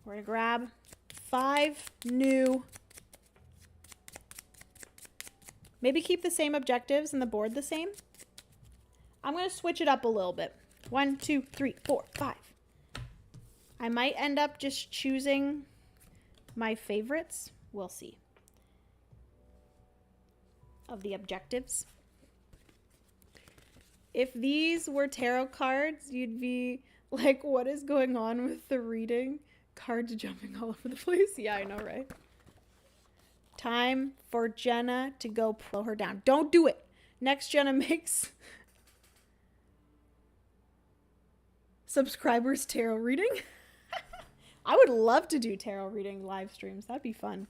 we're going to grab 5 new. Maybe keep the same objectives and the board the same. I'm going to switch it up a little bit. 1, 2, 3, 4, 5. I might end up just choosing my favorites. We'll see. Of the objectives. If these were tarot cards, you'd be like, what is going on with the reading? Cards jumping all over the place. Yeah, I know, right? Time for Jenna to go pull her down. Don't do it. Next, Jenna makes subscribers tarot reading. I would love to do tarot reading live streams. That'd be fun.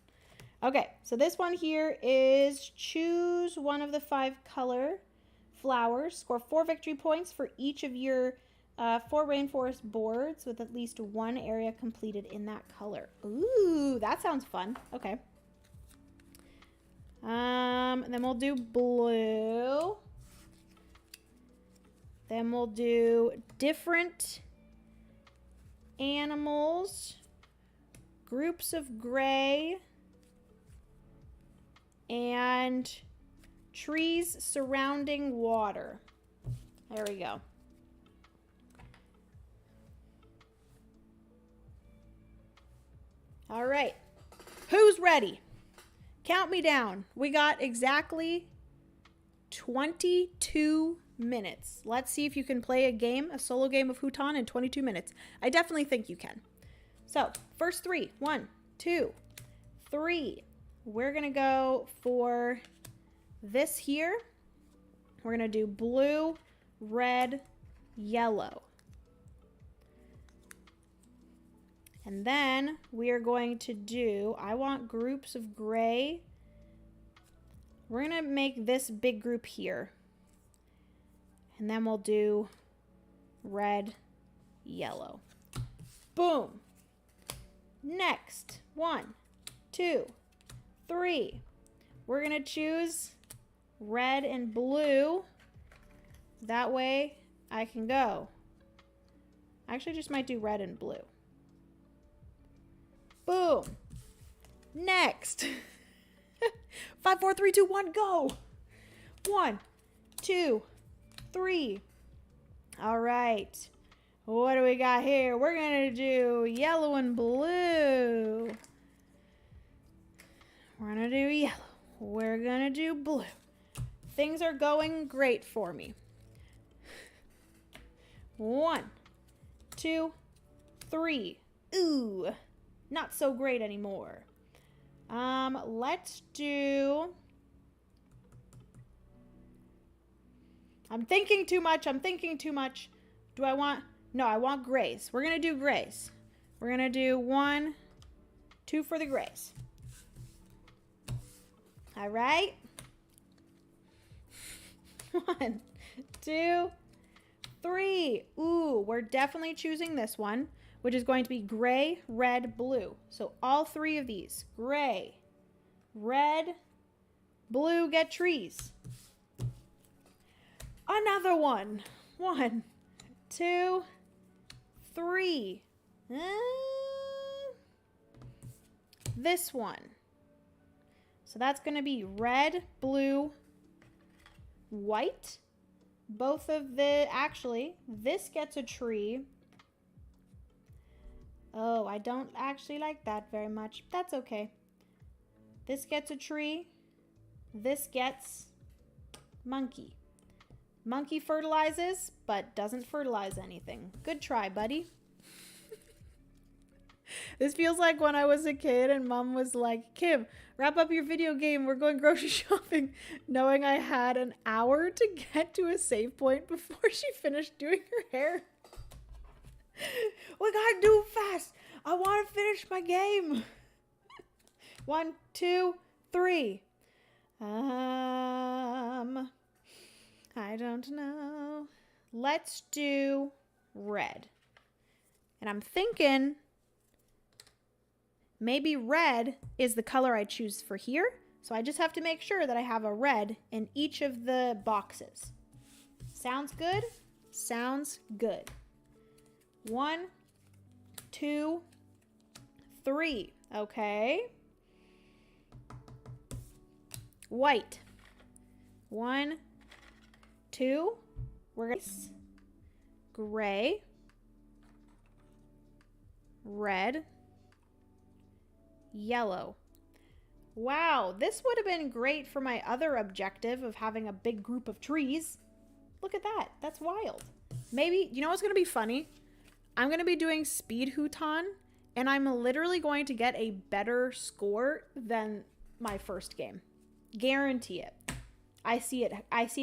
Okay, so this one here is choose one of the 5 color flowers. Score 4 victory points for each of your 4 rainforest boards with at least 1 area completed in that color. Ooh, that sounds fun. Okay. And then we'll do blue. Then we'll do different animals, groups of gray, and trees surrounding water. There we go. All right. Who's ready? Count me down. We got exactly 22 minutes. Let's see if you can play a game, a solo game of Hutan in 22 minutes. I definitely think you can. So, first 3. 1, 2, 3. We're going to go for this here. We're going to do blue, red, yellow. And then we are going to do, I want groups of gray. We're going to make this big group here. And then we'll do red, yellow. Boom. Next, 1, 2, 3. We're going to choose red and blue. That way I can go. I actually just might do red and blue. Boom. Next. 5, 4, 3, 2, 1, go. 1, 2, 3. All right. What do we got here? We're going to do yellow and blue. We're going to do yellow. We're going to do blue. Things are going great for me. 1, 2, 3. Ooh, not so great anymore. Let's do... I'm thinking too much. Do I want... No, I want grays. We're going to do grays. We're going to do 1, 2 for the grays. All right. 1, 2, 3. Ooh, we're definitely choosing this one, which is going to be gray, red, blue. So all 3 of these. Gray, red, blue, get trees. Another one. 1, 2, 3. This one. So that's going to be red, blue, white. Both of the, actually, this gets a tree. Oh, I don't actually like that very much. That's okay. This gets a tree. This gets monkey. Monkey fertilizes, but doesn't fertilize anything. Good try, buddy. This feels like when I was a kid and mom was like, Kim, wrap up your video game. We're going grocery shopping. Knowing I had an hour to get to a save point before she finished doing her hair. We gotta do it fast. I want to finish my game. 1, 2, 3. I don't know. Let's do red. And I'm thinking maybe red is the color I choose for here. So I just have to make sure that I have a red in each of the boxes. Sounds good? Sounds good. 1, 2, 3. Okay. White. 1, 2. We're going to gray, red, yellow. Wow, this would have been great for my other objective of having a big group of trees. Look at that. That's wild. Maybe, you know what's going to be funny? I'm going to be doing speed Hutan, and I'm literally going to get a better score than my first game. Guarantee it. I see it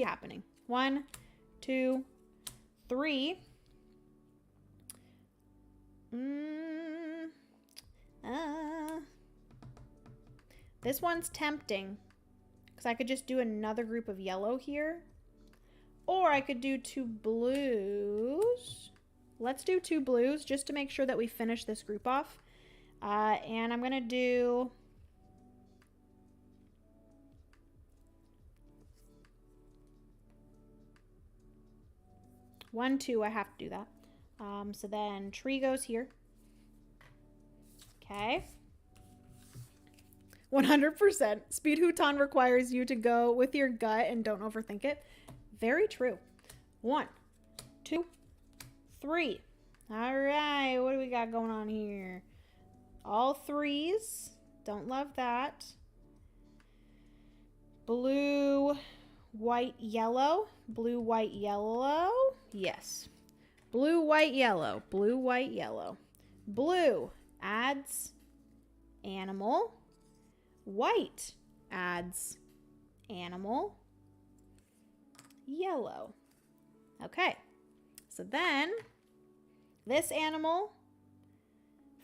happening. 1, 2, 3. This one's tempting because I could just do another group of yellow here, or I could do 2 blues. Let's do 2 blues just to make sure that we finish this group off. And I'm gonna do one, 2, I have to do that. So then tree goes here. Okay. 100%. Speed Hutan requires you to go with your gut and don't overthink it. Very true. 1, 2, 3. All right. What do we got going on here? All 3s. Don't love that. Blue, white, yellow. Blue, white, yellow. Yes. Blue, white, yellow. Blue, white, yellow. Blue adds animal. White adds animal. Yellow. Okay. So then this animal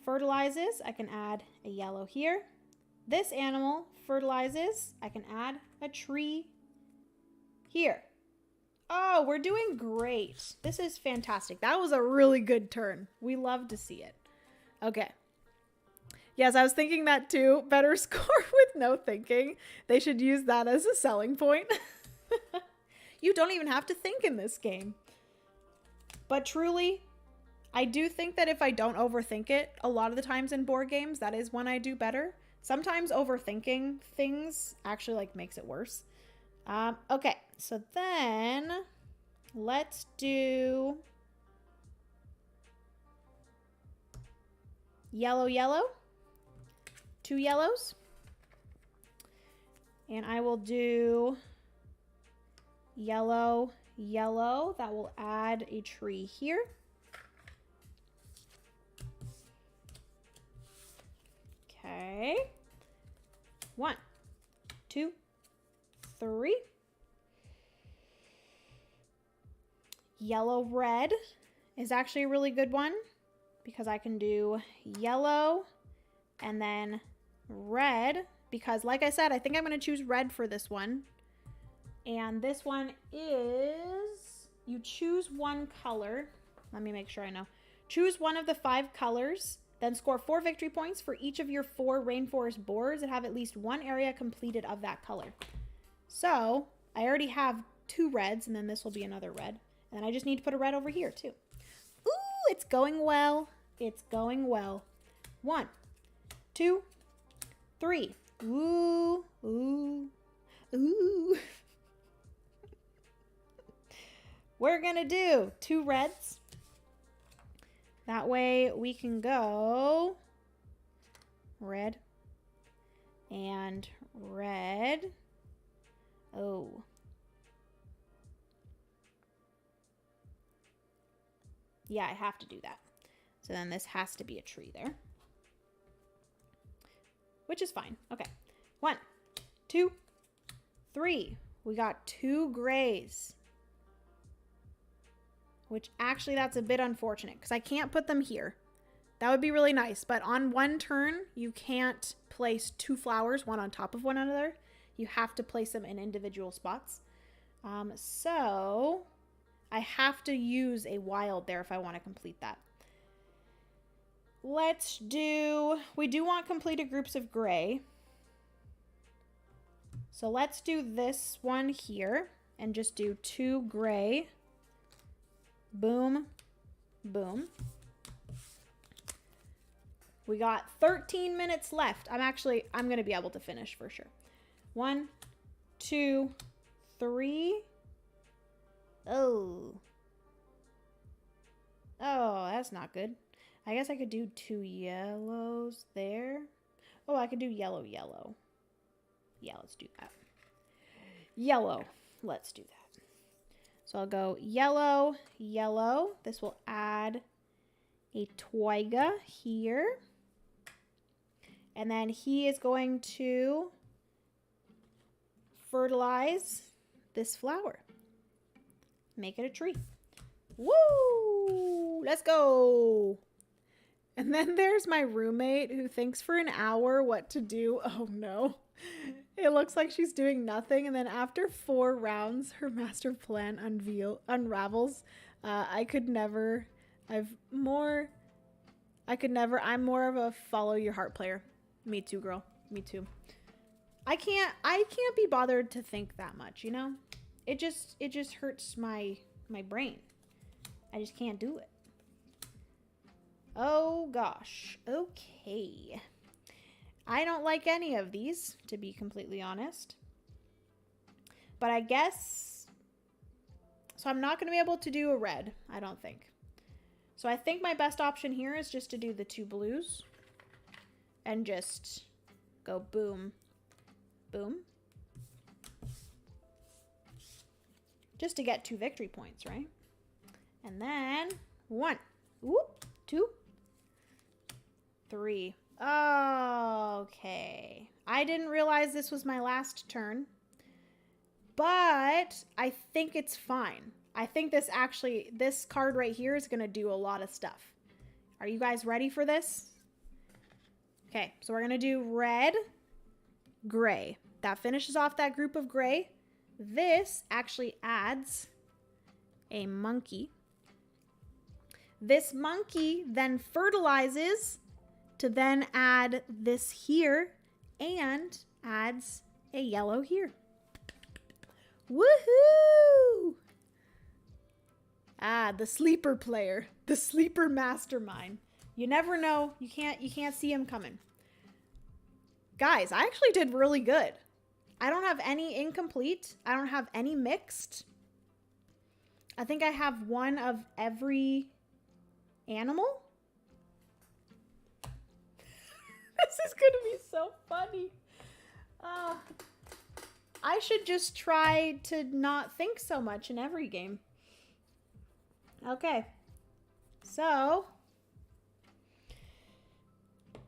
fertilizes. I can add a yellow here. This animal fertilizes. I can add a tree here. Oh, we're doing great. This is fantastic. That was a really good turn. We love to see it. Okay. Yes, I was thinking that too. Better score with no thinking. They should use that as a selling point. You don't even have to think in this game. But truly, I do think that if I don't overthink it, a lot of the times in board games, that is when I do better. Sometimes overthinking things actually makes it worse. Okay, so then let's do yellow, yellow. 2 yellows. And I will do yellow, yellow. That will add a tree here. Okay. 1, 2, 3. Yellow, red is actually a really good one because I can do yellow and then red, because like I said, I think I'm going to choose red for this one. And this one is, you choose one color. Let me make sure I know. Choose one of the 5 colors Then score 4 victory points for each of your 4 rainforest boards that have at least one area completed of that color. So I already have 2 reds, and then this will be another red. And then I just need to put a red over here too. Ooh, it's going well. It's going well. 1, 2, 3. Ooh, ooh, ooh. We're gonna do 2 reds. That way we can go red and red. Oh. Yeah, I have to do that. So then this has to be a tree there. Which is fine. Okay. 1, 2, 3. We got 2 grays. Which actually that's a bit unfortunate because I can't put them here. That would be really nice. But on one turn, you can't place 2 flowers, one on top of one another. You have to place them in individual spots. So I have to use a wild there if I want to complete that. Let's do, we do want completed groups of gray. So let's do this one here and just do 2 gray. Boom, boom. We got 13 minutes left. I'm going to be able to finish for sure. 1, 2, 3. Oh. Oh, that's not good. I guess I could do 2 yellows there. Oh, I could do yellow, yellow. Yeah, let's do that. Yellow. Let's do that. So I'll go yellow, yellow. This will add a twiga here. And then he is going to fertilize this flower. Make it a tree. Woo! Let's go! And then there's my roommate who thinks for an hour what to do. Oh no. It looks like she's doing nothing. And then after 4 rounds, her master plan unravels. I'm more of a follow your heart player. Me too, girl. Me too. I can't be bothered to think that much, you know? It just hurts my brain. I just can't do it. Oh gosh. Okay. I don't like any of these, to be completely honest. But I guess, so I'm not going to be able to do a red, I don't think. So I think my best option here is just to do the 2 blues. And just go boom, boom. Just to get 2 victory points, right? And then 1, whoop, 2, 3. Okay. I didn't realize this was my last turn, but I think it's fine. I think this card right here is going to do a lot of stuff. Are you guys ready for this? Okay, so we're going to do red, gray. That finishes off that group of gray. This actually adds a monkey. This monkey then fertilizes to then add this here and adds a yellow here. Woohoo! Ah, the sleeper player, the sleeper mastermind. You never know. You can't see him coming. Guys, I actually did really good. I don't have any incomplete. I don't have any mixed. I think I have 1 of every animal. This is going to be so funny. I should just try to not think so much in every game. Okay. So,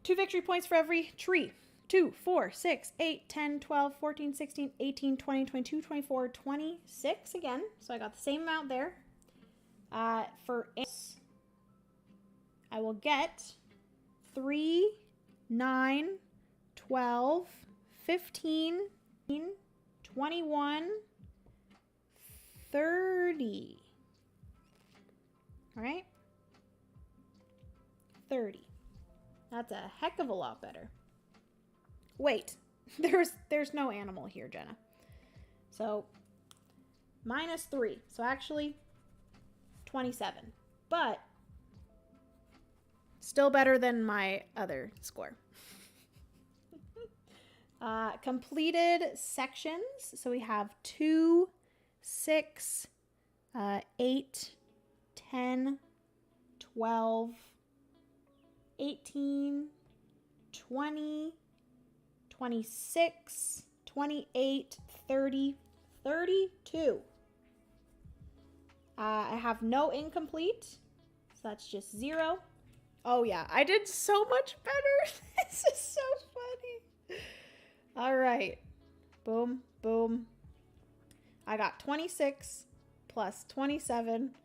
2 victory points for every tree. 2, 4, 6, 8, 10, 12, 14, 16, 18, 20, 22, 24, 26 again. So I got the same amount there. For ants, I will get 3, 9, 12, 15, 21, 30. All right? 30. That's a heck of a lot better. Wait, there's no animal here, Jenna. So -3. So actually 27. But still better than my other score. Completed sections. So we have 2, 6, 8, 10, 12, 18, 20, 26, 28, 30, 32. I have no incomplete, so that's just 0. Oh yeah, I did so much better. This is so funny. All right, boom, boom. I got 26 plus 27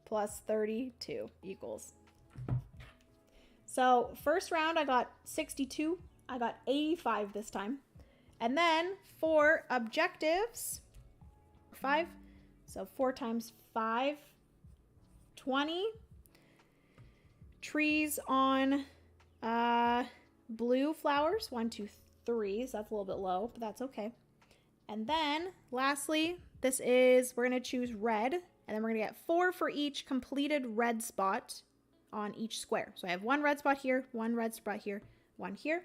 plus 32 equals. So first round I got 62. I got 85 this time. And then for objectives, 5. So 4 times 5, 20. Trees on blue flowers, 1, 2, 3. So that's a little bit low, but that's okay. And then lastly, we're going to choose red. And then we're going to get 4 for each completed red spot on each square. So I have 1 red spot here, 1 red spot here, 1 here.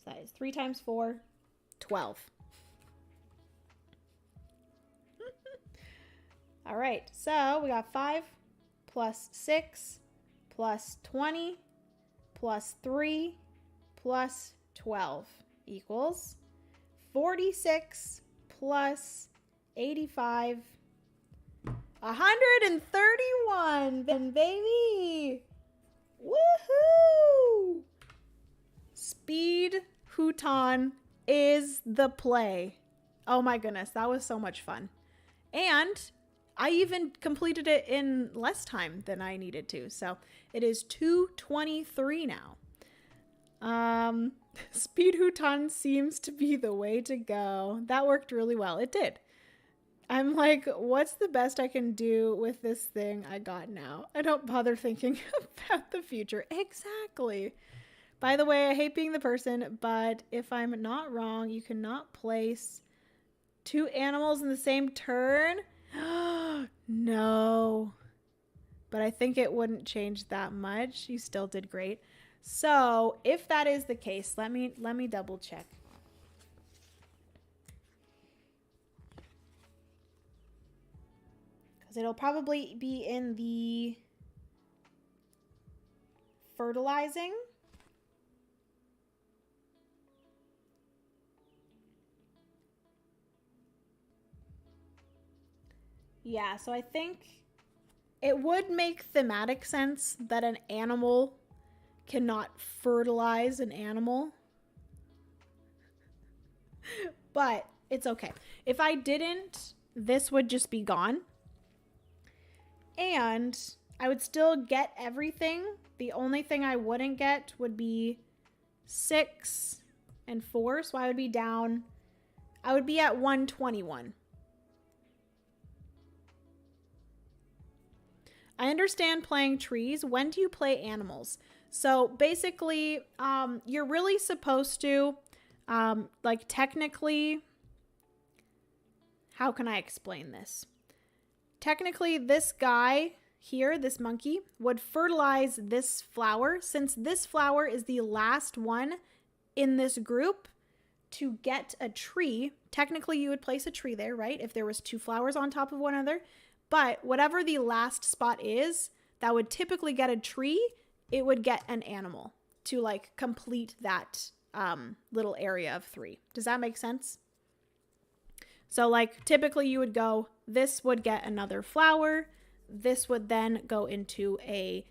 So that is 3 times 4, 12. All right, so we got 5 plus 6 plus 20 plus 3 plus 12 equals 46 plus 85, 131, baby. Woohoo! Speed Hutan is the play. Oh my goodness, that was so much fun. And I even completed it in less time than I needed to. So it is 2:23 now. Speed Hutan seems to be the way to go. That worked really well. It did. I'm like, what's the best I can do with this thing I got now? I don't bother thinking about the future. Exactly. By the way, I hate being the person, but if I'm not wrong, you cannot place 2 animals in the same turn. No. But I think it wouldn't change that much. You still did great. So if that is the case, let me double check. Because it'll probably be in the fertilizing. Yeah, so I think it would make thematic sense that an animal cannot fertilize an animal. But it's okay. If I didn't, this would just be gone. And I would still get everything. The only thing I wouldn't get would be 6 and 4. So I would be down. I would be at 121. I understand playing trees. When do you play animals? So basically, you're really supposed to, like technically, how can I explain this? Technically, this guy here, this monkey, would fertilize this flower. Since this flower is the last one in this group to get a tree, technically you would place a tree there, right? If there was 2 flowers on top of one another. But whatever the last spot is, that would typically get a tree, it would get an animal to like complete that little area of 3. Does that make sense? So like typically you would go, this would get another flower. This would then go into a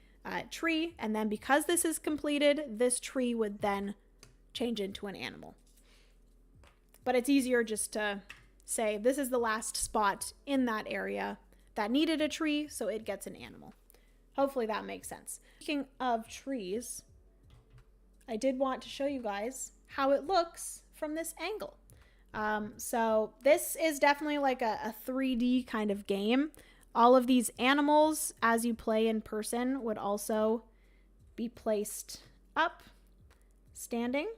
tree. And then because this is completed, this tree would then change into an animal. But it's easier just to say this is the last spot in that area that needed a tree, so it gets an animal. Hopefully that makes sense. Speaking of trees, I did want to show you guys how it looks from this angle. So this is definitely like a 3D kind of game. All of these animals, as you play in person, would also be placed up. standing.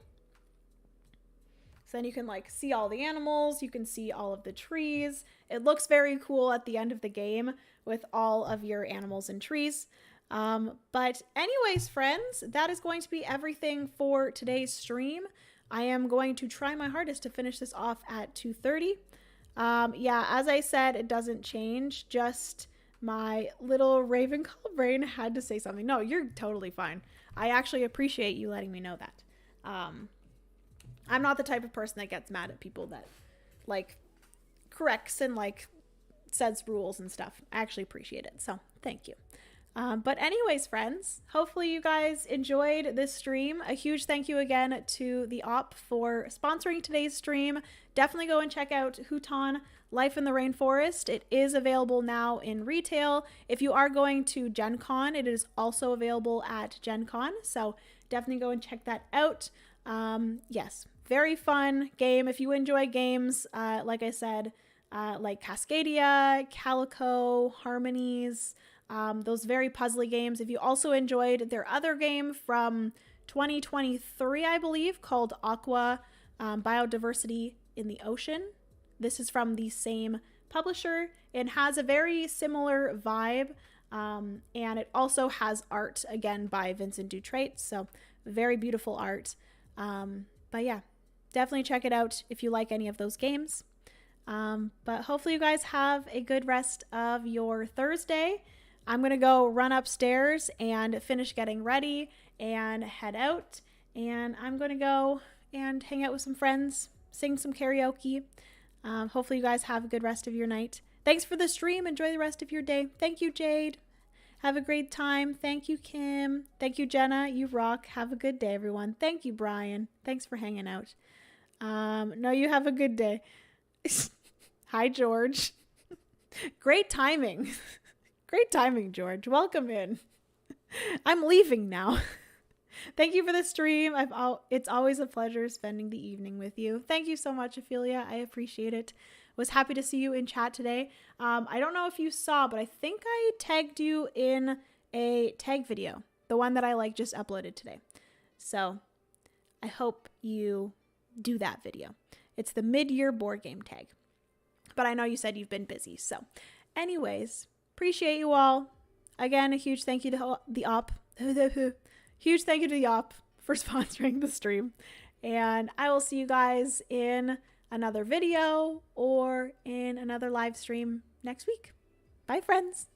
So then you can like see all the animals, you can see all of the trees. It looks very cool at the end of the game with all of your animals and trees. But anyways, friends, that is going to be everything for today's stream. I am going to try my hardest to finish this off at 2:30. Yeah, as I said, it doesn't change. Just my little Ravenclaw brain had to say something. No, you're totally fine. I actually appreciate you letting me know that. I'm not the type of person that gets mad at people that like corrects and like says rules and stuff. I actually appreciate it. So thank you. But anyways, friends, hopefully you guys enjoyed this stream. A huge thank you again to the OP for sponsoring today's stream. Definitely go and check out Hutan Life in the Rainforest. It is available now in retail. If you are going to Gen Con, it is also available at Gen Con. So definitely go and check that out. Yes, very fun game. If you enjoy games, like I said, like Cascadia, Calico, Harmonies, those very puzzly games. If you also enjoyed their other game from 2023, I believe, called Aqua Biodiversity in the Ocean. This is from the same publisher. It has a very similar vibe, and it also has art, again, by Vincent Dutrait. So very beautiful art. But yeah, definitely check it out if you like any of those games. But hopefully you guys have a good rest of your Thursday. I'm going to go run upstairs and finish getting ready and head out. And I'm going to go and hang out with some friends, sing some karaoke. Hopefully you guys have a good rest of your night. Thanks for the stream. Enjoy the rest of your day. Thank you, Jade. Have a great time. Thank you, Kim. Thank you, Jenna. You rock. Have a good day, everyone. Thank you, Brian. Thanks for hanging out. No, you have a good day. Hi, George. Great timing. Great timing, George. Welcome in. I'm leaving now. Thank you for the stream. It's always a pleasure spending the evening with you. Thank you so much, Ophelia. I appreciate it. Was happy to see you in chat today. I don't know if you saw, but I think I tagged you in a tag video, the one that I like just uploaded today. So I hope you do that video. It's the mid-year board game tag. But I know you said you've been busy. So anyways, appreciate you all. Again, a huge thank you to the OP. Huge thank you to the OP for sponsoring the stream. And I will see you guys in another video or in another live stream next week. Bye, friends.